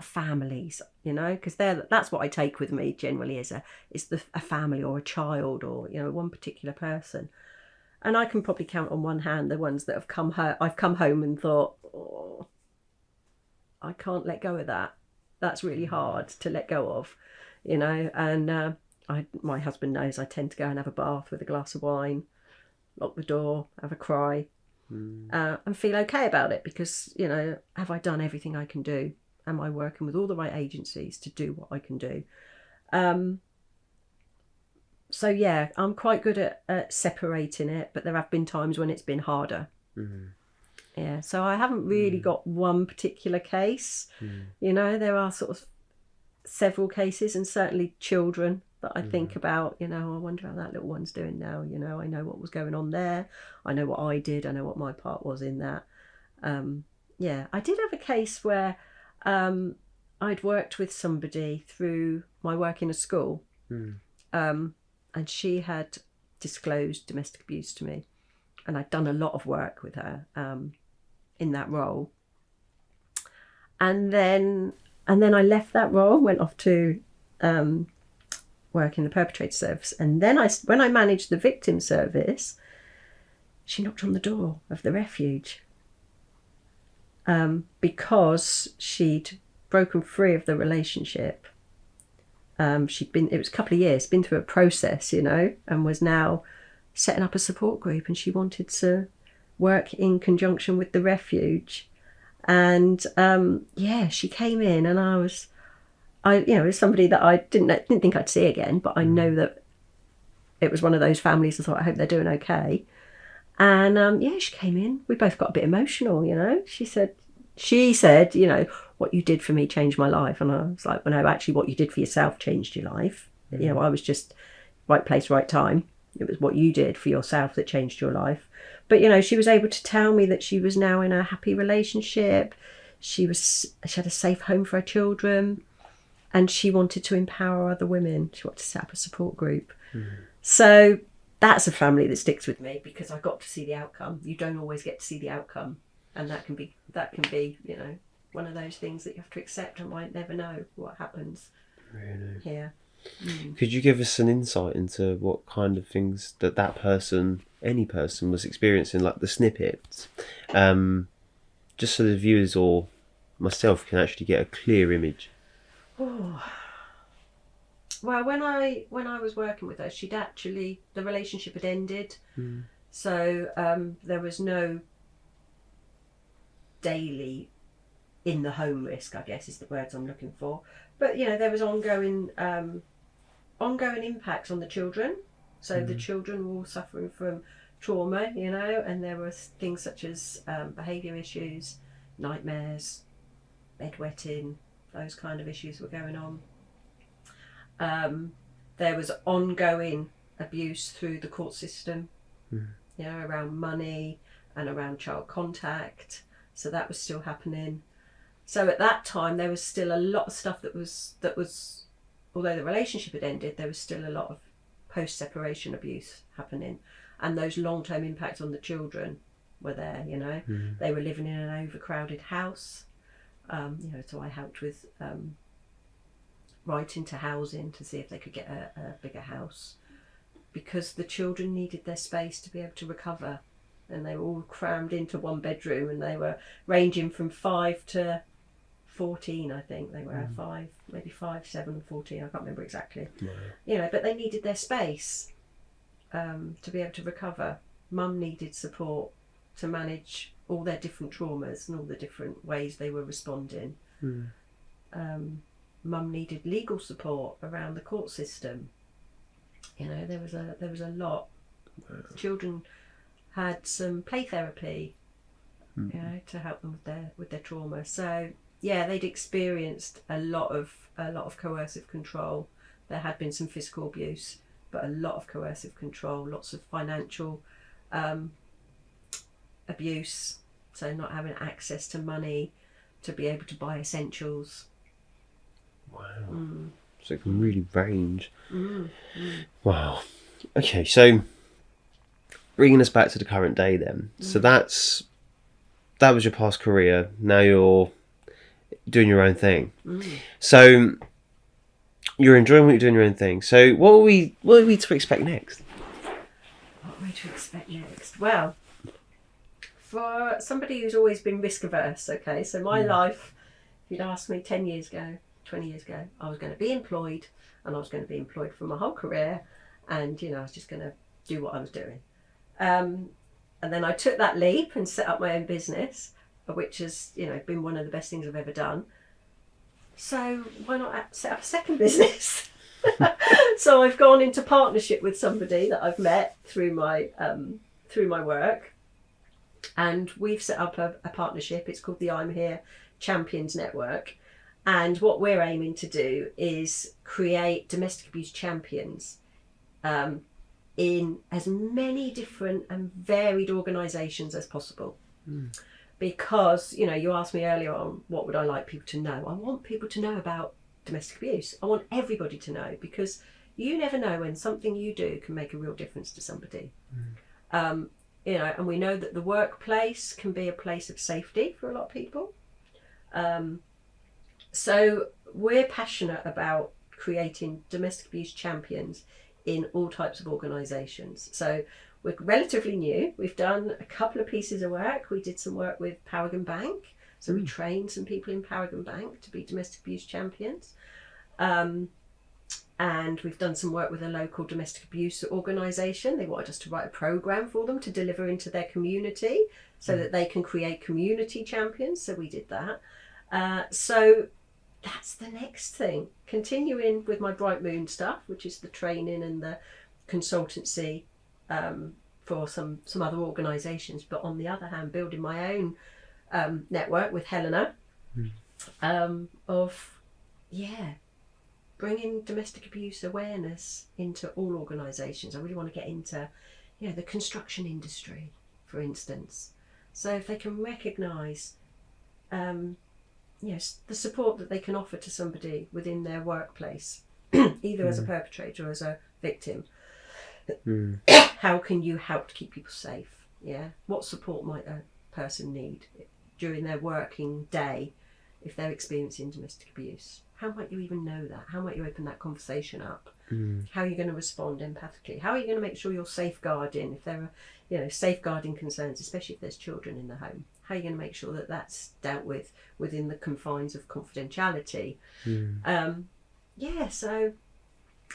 families, you know, because that's what I take with me generally is a family or a child or, you know, one particular person. And I can probably count on one hand the ones that I've come home and thought, oh, I can't let go of that. That's really hard to let go of, you know. And my husband knows I tend to go and have a bath with a glass of wine, lock the door, have a cry, and feel okay about it because, have I done everything I can do? Am I working with all the right agencies to do what I can do? So yeah, I'm quite good at separating it, but there have been times when it's been harder. Yeah, so I haven't really got one particular case. There are sort of several cases, and certainly children that I think about. I wonder how that little one's doing now. I know what was going on there. I know what I did. I know what my part was in that. Yeah, I did have a case where I'd worked with somebody through my work in a school. And she had disclosed domestic abuse to me, and I'd done a lot of work with her in that role. And then I left that role, went off to work in the perpetrator service. And then when I managed the victim service, she knocked on the door of the refuge because she'd broken free of the relationship. It was a couple of years, been through a process, and was now setting up a support group, and she wanted to work in conjunction with the refuge. And she came in, and it was somebody that I didn't think I'd see again, but I know that it was one of those families. I thought, I hope they're doing okay. And she came in. We both got a bit emotional. She said, what you did for me changed my life. And I was like, well, no, actually what you did for yourself changed your life. I was just right place, right time. It was what you did for yourself that changed your life. But, she was able to tell me that she was now in a happy relationship. She had a safe home for her children, and she wanted to empower other women. She wanted to set up a support group. So that's a family that sticks with me because I got to see the outcome. You don't always get to see the outcome. And that can be, one of those things that you have to accept and might never know what happens. Really? Here. Could you give us an insight into what kind of things that person, any person, was experiencing, like the snippets, just so the viewers or myself can actually get a clear image? Oh. Well, when I was working with her, the relationship had ended, so there was no daily in the home risk, I guess is the words I'm looking for. But there was ongoing impacts on the children. So the children were all suffering from trauma, and there were things such as behaviour issues, nightmares, bedwetting, those kind of issues were going on. There was ongoing abuse through the court system, around money and around child contact. So that was still happening. So at that time, there was still a lot of stuff that was, although the relationship had ended, there was still a lot of post-separation abuse happening. And those long-term impacts on the children were there, They were living in an overcrowded house. So I helped with writing to housing to see if they could get a bigger house, because the children needed their space to be able to recover. And they were all crammed into one bedroom, and they were ranging from 5 to 14, I think. They were 5, maybe 5, 7, 14, I can't remember exactly. Right. But they needed their space to be able to recover. Mum needed support to manage all their different traumas and all the different ways they were responding. Mum needed legal support around the court system. There was a lot. Children had some play therapy, to help them with their trauma. So they'd experienced a lot of coercive control. There had been some physical abuse, but a lot of coercive control, lots of financial abuse. So not having access to money to be able to buy essentials. Wow. So it can really range. Wow. Okay, so bringing us back to the current day then. So that was your past career. Now you're doing your own thing. So you're enjoying what you're doing your own thing. So what are we to expect next? What are we to expect next? Well, for somebody who's always been risk averse, okay, so my life, if you'd asked me 10 years ago, 20 years ago, I was going to be employed, and I was going to be employed for my whole career, and I was just going to do what I was doing. And then I took that leap and set up my own business, which has been one of the best things I've ever done. So why not set up a second business? So I've gone into partnership with somebody that I've met through my work, and we've set up a partnership. It's called the I'm Here Champions Network, and what we're aiming to do is create domestic abuse champions in as many different and varied organisations as possible. Because you asked me earlier on, what would I like people to know? I want people to know about domestic abuse. I want everybody to know, because you never know when something you do can make a real difference to somebody. And we know that the workplace can be a place of safety for a lot of people. So we're passionate about creating domestic abuse champions in all types of organisations. So we're relatively new. We've done a couple of pieces of work. We did some work with Paragon Bank. So we trained some people in Paragon Bank to be domestic abuse champions. And we've done some work with a local domestic abuse organisation. They wanted us to write a programme for them to deliver into their community so that they can create community champions. So we did that. So that's the next thing. Continuing with my Bright Moon stuff, which is the training and the consultancy for some other organisations. But on the other hand, building my own network with Helena of bringing domestic abuse awareness into all organisations. I really want to get into the construction industry, for instance. So if they can recognise the support that they can offer to somebody within their workplace, either as a perpetrator or as a victim, how can you help to keep people safe? What support might a person need during their working day if they're experiencing domestic abuse? How might you even know that? How might you open that conversation up? How are you going to respond empathically? How are you going to make sure you're safeguarding if there are safeguarding concerns, especially if there's children in the home? How are you going to make sure that that's dealt with within the confines of confidentiality? So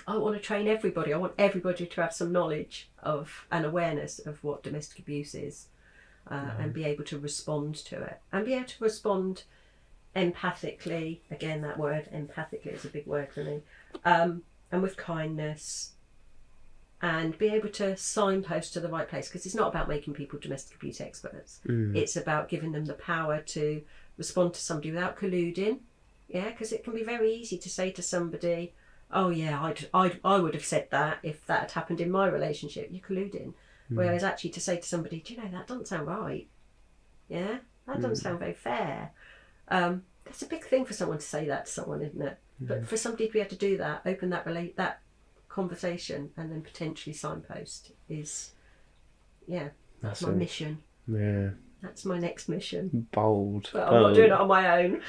I want to train everybody. I want everybody to have some knowledge of and awareness of what domestic abuse is, and be able to respond to it, and be able to respond empathically. Again, that word empathically is a big word for me, and with kindness, and be able to signpost to the right place, because it's not about making people domestic abuse experts. It's about giving them the power to respond to somebody without colluding. Because it can be very easy to say to somebody, oh yeah, I would have said that if that had happened in my relationship. You're colluding. Whereas actually to say to somebody, do you know, that doesn't sound right. That doesn't sound very fair. That's a big thing for someone to say that to someone, isn't it? But for somebody to be able to do that, open that conversation, and then potentially signpost is, that's my mission. That's my next mission. Bold. But I'm not doing it on my own,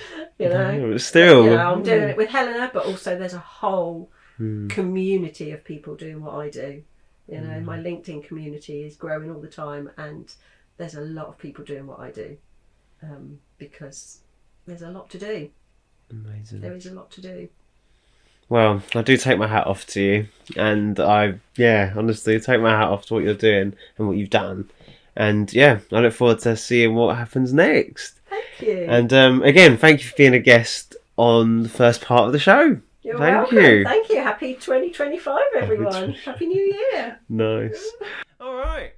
Still. I'm doing it with Helena, but also there's a whole community of people doing what I do. My LinkedIn community is growing all the time, and there's a lot of people doing what I do, because there's a lot to do. Amazing. There is a lot to do. Well, I do take my hat off to you, and I honestly take my hat off to what you're doing and what you've done. And I look forward to seeing what happens next. Thank you. And again, thank you for being a guest on the first part of the show. You're Thank welcome. you. Thank you. Happy 2025, everyone. Happy New Year. Nice. All right.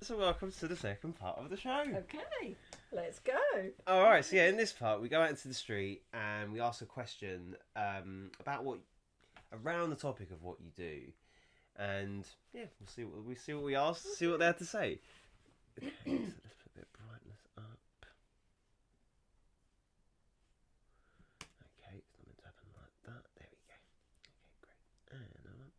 So welcome to the second part of the show. Okay, let's go. All right. So in this part, we go out into the street and we ask a question about around the topic of what you do, and we'll see what we ask, see what they have to say. Okay, so let's put a bit of brightness up. Okay, it's not meant to happen like that. There we go. Okay, great. And one,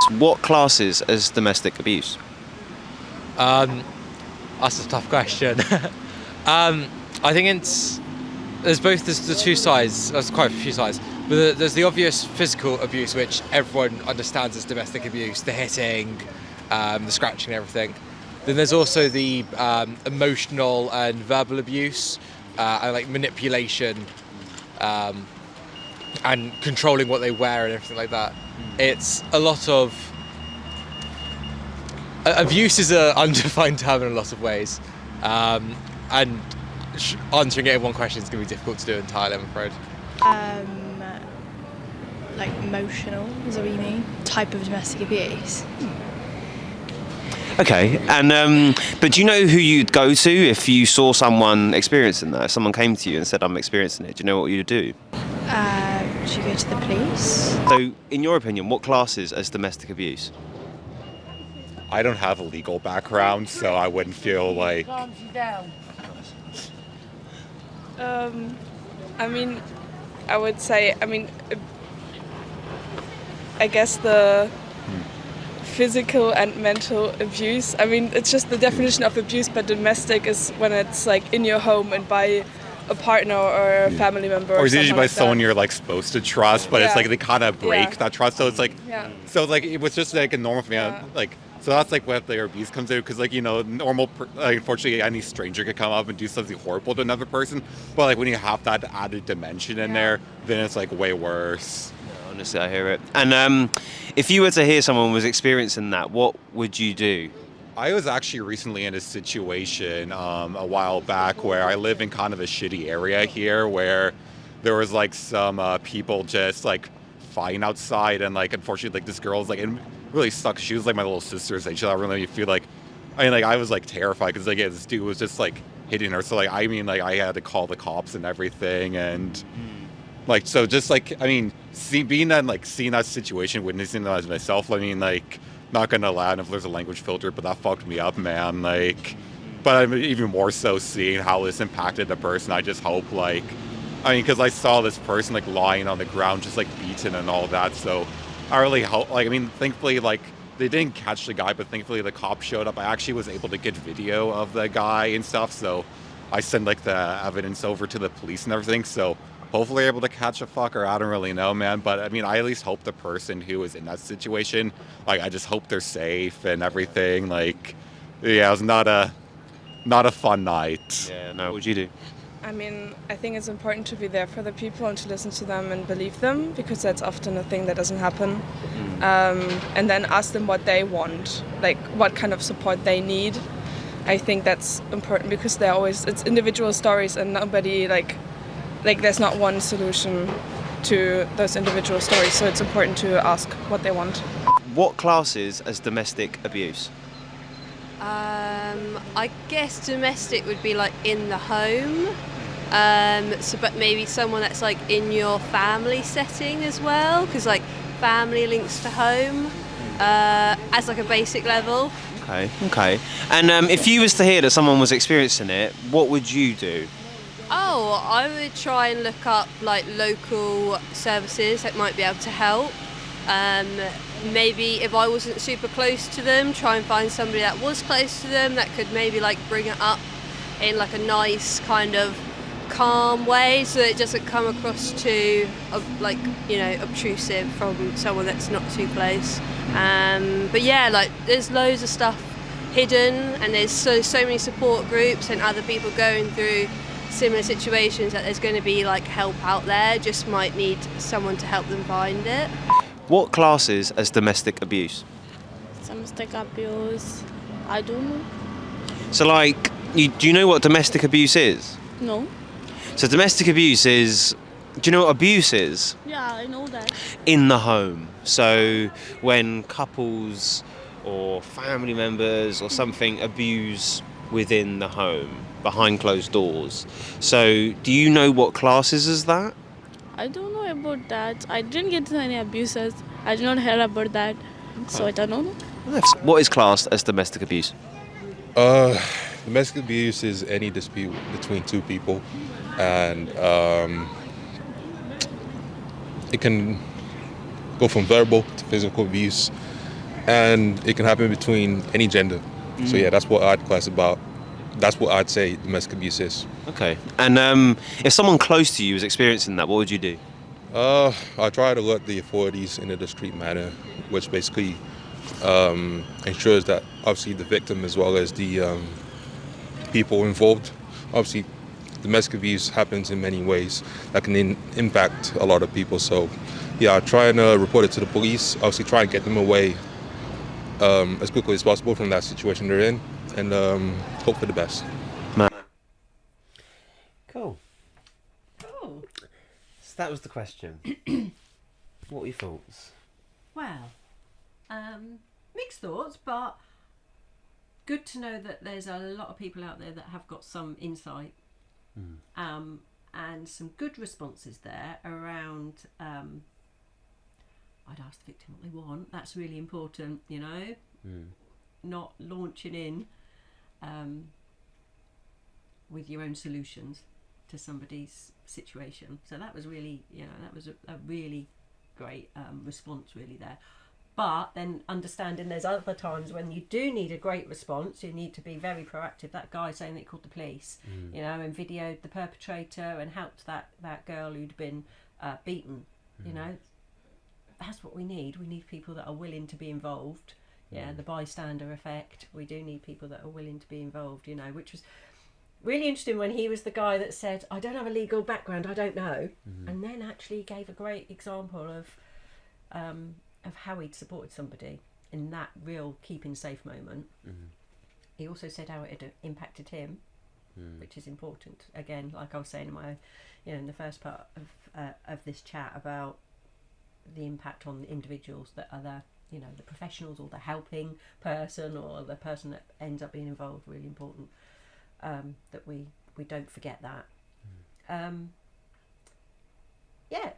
two. What classes as domestic abuse? That's a tough question. I think there's both the two sides. There's quite a few sides. But there's the obvious physical abuse, which everyone understands as domestic abuse, the hitting, the scratching and everything. Then there's also the emotional and verbal abuse, and like manipulation, and controlling what they wear and everything like that. It's a lot of... abuse is an undefined term in a lot of ways. And answering it in one question is going to be difficult to do entirely, I'm afraid. Like emotional, is that what you mean? Type of domestic abuse. Okay, and but do you know who you'd go to if you saw someone experiencing that? If someone came to you and said, I'm experiencing it, do you know what you'd do? Should you go to the police? So, in your opinion, what classes as domestic abuse? I don't have a legal background, so I wouldn't feel like... I mean, I would say, I guess the physical and mental abuse. I mean, it's just the definition of abuse, but domestic is when it's like in your home and by a partner or a family member. Or it's usually by like someone that. you're like supposed to trust, but it's like they kind of break that trust. So it's like, so like it was just like a normal for me. Like, so that's like what the abuse comes to, because like, you know, unfortunately any stranger could come up and do something horrible to another person. But like when you have that added dimension in there, then it's like way worse. Yeah, honestly, I hear it. And if you were to hear someone was experiencing that, what would you do? I was actually recently in a situation a while back where I live in kind of a shitty area here where there was like some people just like fighting outside, and like unfortunately like this girl's like, it really sucks. She was like my little sister's age, so that really made me feel like, I was like terrified because like this dude was just like hitting her. So like I had to call the cops and everything, and like so just like being that seeing that situation, witnessing that as myself. Not gonna lie, if there's a language filter, but that fucked me up, man. Like, but I'm even more so seeing how this impacted the person. I just hope because I saw this person like lying on the ground, just like beaten and all that. So I really hope, thankfully, they didn't catch the guy, but thankfully the cops showed up. I actually was able to get video of the guy and stuff. So I sent like the evidence over to the police and everything. So hopefully able to catch a fucker. I don't really know, man. But I at least hope the person who was in that situation, I just hope they're safe and everything. It was not a fun night. Yeah, no, what would you do? I think it's important to be there for the people and to listen to them and believe them, because that's often a thing that doesn't happen. And then ask them what they want, like what kind of support they need. I think that's important because it's individual stories, and nobody like there's not one solution to those individual stories, so it's important to ask what they want. What classes as domestic abuse? I guess domestic would be like in the home, but maybe someone that's like in your family setting as well, because like family links to home as like a basic level. Okay. And if you was to hear that someone was experiencing it, what would you do? Oh, I would try and look up like local services that might be able to help. Maybe if I wasn't super close to them, try and find somebody that was close to them that could maybe like bring it up in like a nice kind of calm way, so that it doesn't come across too obtrusive from someone that's not too close. But yeah, there's loads of stuff hidden, and there's so many support groups and other people going through similar situations that there's going to be like help out there, just might need someone to help them find it. What classes as domestic abuse? Domestic abuse, I don't know. So do you know what domestic abuse is? No. So domestic abuse is, do you know what abuse is? Yeah, I know that. In the home. So when couples or family members or something abuse within the home, behind closed doors. So do you know what classes is that? I don't know about that. I didn't get any abuses. I did not hear about that. So I don't know. What is classed as domestic abuse? Domestic abuse is any dispute between two people, and it can go from verbal to physical abuse, and it can happen between any gender. So yeah, that's what I'd class about. That's what I'd say domestic abuse is. Okay. And if someone close to you was experiencing that, what would you do? I try to alert the authorities in a discreet manner, which basically ensures that obviously the victim as well as the people involved. Obviously, domestic abuse happens in many ways that can impact a lot of people. So, yeah, I try and report it to the police. Obviously, try and get them away as quickly as possible from that situation they're in, and hope for the best. Cool. Cool. So that was the question. What were your thoughts? Well, mixed thoughts, but good to know that there's a lot of people out there that have got some insight, and some good responses there around. I'd ask the victim what they want. That's really important, you know. Not launching in with your own solutions to somebody's situation. So that was really, that was a really great response really there. But then understanding there's other times when you do need a great response, you need to be very proactive. That guy saying that he called the police, and videoed the perpetrator and helped that girl who'd been beaten, that's what we need. We need people that are willing to be involved. The bystander effect. We do need people that are willing to be involved, which was really interesting when he was the guy that said, I don't have a legal background, I don't know. And then actually gave a great example of how he'd supported somebody in that real keeping safe moment. He also said how it had impacted him, which is important. Again, like I was saying in my, in the first part of this chat about the impact on the individuals that are the professionals or the helping person or the person that ends up being involved. Really important that we don't forget that.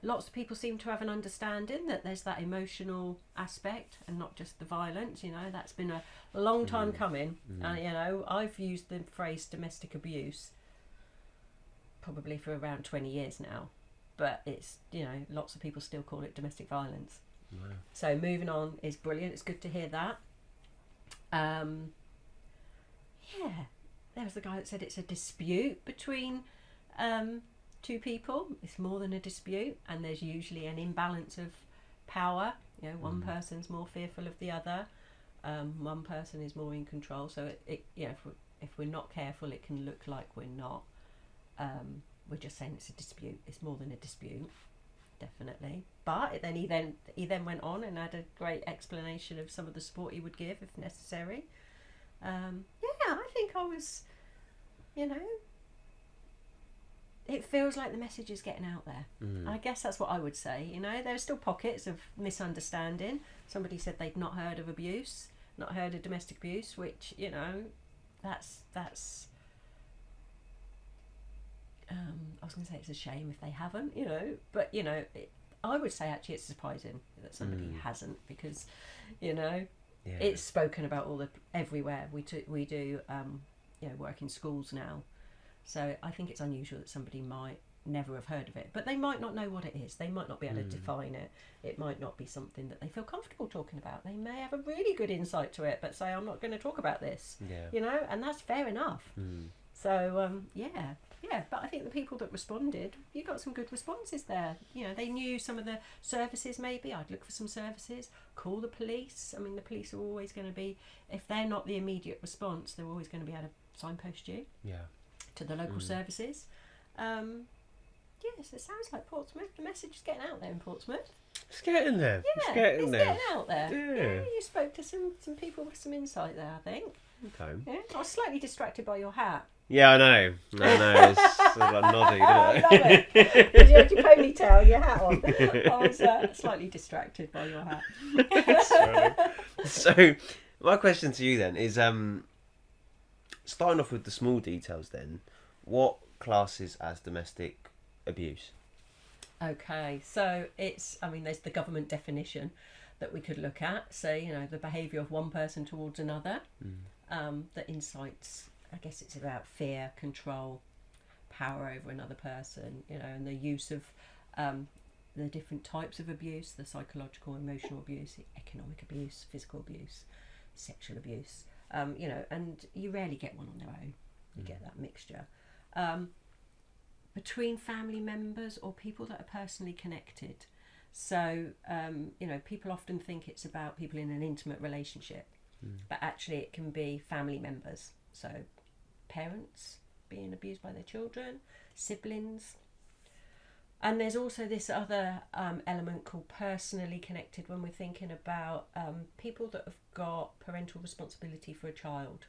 Lots of people seem to have an understanding that there's that emotional aspect and not just the violence. That's been a long time coming. I've used the phrase domestic abuse probably for around 20 years now, but it's lots of people still call it domestic violence. Wow. So moving on is brilliant. It's good to hear that. There was the guy that said it's a dispute between two people. It's more than a dispute, and there's usually an imbalance of power. One person's more fearful of the other. One person is more in control. So if we're not careful, it can look like we're not. We're just saying it's a dispute. It's more than a dispute, definitely. But then he then went on and had a great explanation of some of the support he would give if necessary. I think I was, it feels like the message is getting out there. I guess that's what I would say. There are still pockets of misunderstanding. Somebody said they'd not heard of abuse, not heard of domestic abuse, which, that's I was going to say it's a shame if they haven't, but I would say actually it's surprising that somebody hasn't, because it's spoken about everywhere. We do work in schools now, so I think it's unusual that somebody might never have heard of it, but they might not know what it is. They might not be able to define it. It might not be something that they feel comfortable talking about. They may have a really good insight to it, but say, I'm not going to talk about this. And that's fair enough. So but I think the people that responded, you got some good responses there. They knew some of the services. Maybe I'd look for some services, call the police. I mean, the police are always going to be, if they're not the immediate response, they're always going to be able to signpost you to the local services. Yes, it sounds like Portsmouth. The message is getting out there in Portsmouth. It's getting there. It's getting out there. Yeah, you spoke to some people with some insight there, I think. Okay. Yeah, I was slightly distracted by your hat. Yeah, I know. It's sort of like nodding, didn't I love it. Because you had your ponytail and your hat on. I was slightly distracted by your hat. So, my question to you then is, starting off with the small details then, what classes as domestic abuse? Okay, so there's the government definition that we could look at. So, the behaviour of one person towards another, that incites, I guess it's about fear, control, power over another person, and the use of the different types of abuse, the psychological, emotional abuse, economic abuse, physical abuse, sexual abuse, and you rarely get one on their own. You get that mixture. between family members or people that are personally connected. So, people often think it's about people in an intimate relationship, but actually it can be family members. So, parents being abused by their children, siblings. And there's also this other element called personally connected when we're thinking about people that have got parental responsibility for a child.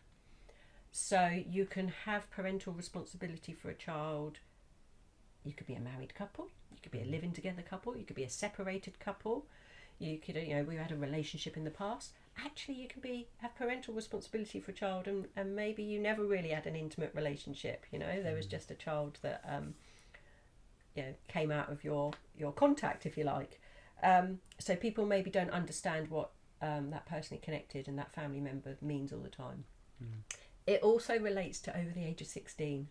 So you can have parental responsibility for a child. You could be a married couple, you could be a living together couple, you could be a separated couple, you could, we had a relationship in the past. Actually, you can have parental responsibility for a child, and maybe you never really had an intimate relationship. There was just a child that came out of your contact, if you like. So people maybe don't understand what that personally connected and that family member means all the time. It also relates to over the age of 16.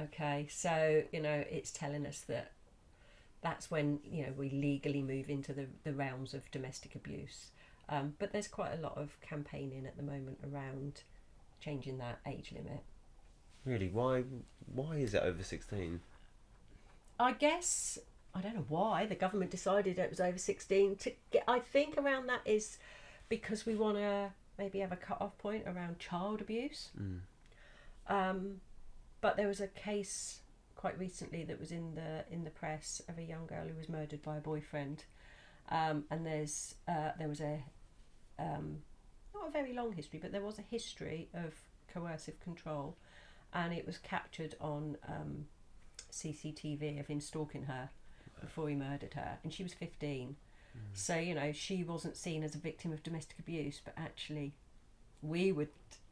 Okay, so it's telling us that that's when we legally move into the realms of domestic abuse. But there's quite a lot of campaigning at the moment around changing that age limit. Really? Why is it over 16? I guess, I don't know why the government decided it was over 16. I think around that is because we want to maybe have a cut-off point around child abuse. But there was a case quite recently that was in the press of a young girl who was murdered by a boyfriend, and there was a not a very long history, but there was a history of coercive control, and it was captured on CCTV of him stalking her before he murdered her, and she was 15. So she wasn't seen as a victim of domestic abuse, but actually we would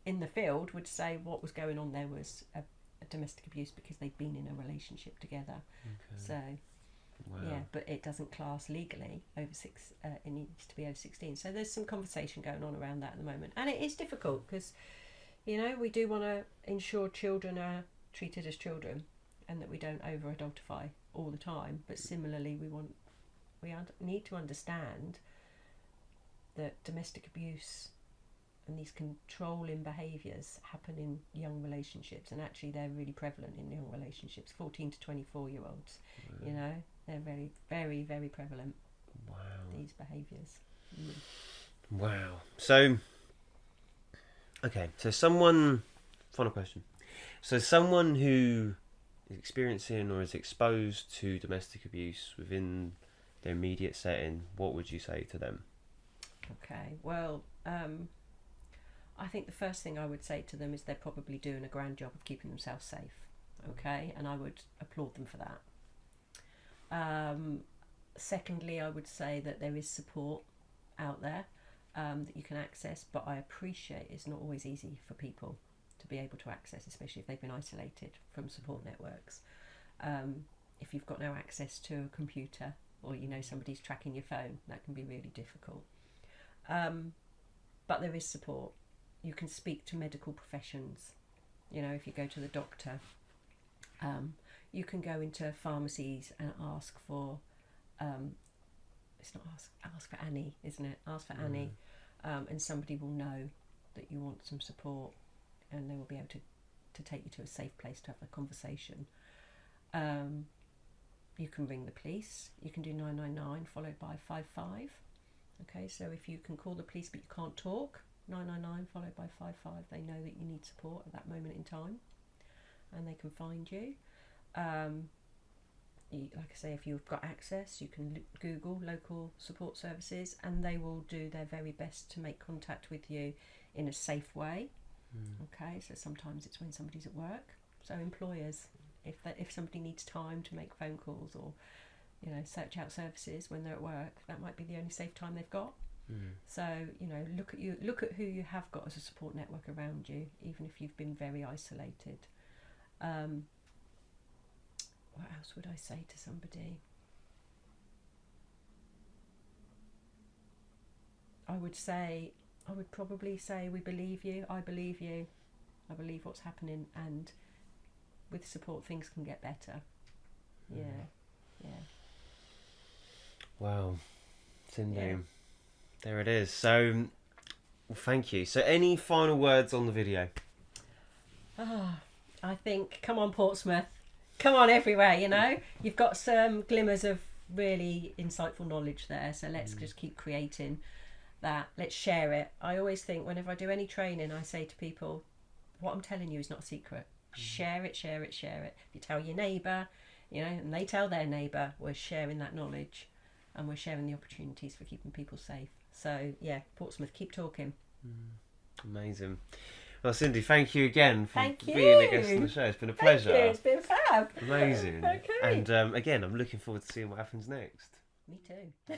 in the field would say what was going on there was a domestic abuse because they'd been in a relationship together. So but it doesn't class legally over it needs to be over 16. So there's some conversation going on around that at the moment, and it is difficult because we do want to ensure children are treated as children and that we don't over adultify all the time, but similarly we need to understand that domestic abuse and these controlling behaviours happen in young relationships, and actually they're really prevalent in young relationships. 14 to 24-year-olds, they're very, very, very prevalent. Wow. These behaviours. Wow. So, okay. So final question. So someone who is experiencing or is exposed to domestic abuse within their immediate setting, what would you say to them? Okay. Well, I think the first thing I would say to them is they're probably doing a grand job of keeping themselves safe. Okay, and I would applaud them for that. Secondly, I would say that there is support out there that you can access, but I appreciate it's not always easy for people to be able to access, especially if they've been isolated from support networks. If you've got no access to a computer, or somebody's tracking your phone, that can be really difficult. But there is support. You can speak to medical professions. If you go to the doctor, you can go into pharmacies and ask for it's not ask for Annie, isn't it? Ask for Annie, and somebody will know that you want some support, and they will be able to take you to a safe place to have a conversation. You can ring the police. You can do 999 followed by 55. Okay, so if you can call the police but you can't talk, 999 followed by 55, they know that you need support at that moment in time, and they can find you. Like I say, if you've got access, you can Google local support services, and they will do their very best to make contact with you in a safe way. Okay, so sometimes it's when somebody's at work. So employers, if somebody needs time to make phone calls or search out services when they're at work, that might be the only safe time they've got. So look at who you have got as a support network around you, even if you've been very isolated. What else would I say to somebody? I would probably say, we believe you, I believe you, I believe what's happening, and with support things can get better. Yeah. Wow, Cindy, there it is. So, thank you. So, any final words on the video? I think, come on, Portsmouth, come on everywhere, you know. You've got some glimmers of really insightful knowledge there, so let's just keep creating that. Let's share it. I always think whenever I do any training, I say to people, what I'm telling you is not a secret. Share it, share it, share it. If you tell your neighbour, you know, and they tell their neighbour, we're sharing that knowledge and we're sharing the opportunities for keeping people safe. So yeah, Portsmouth, keep talking. Amazing. Well, Cindy, thank you again for Thank you. being a guest on the show. It's been a pleasure. Thank you. It's been fab. Amazing. Okay. And again, I'm looking forward to seeing what happens next. Me too.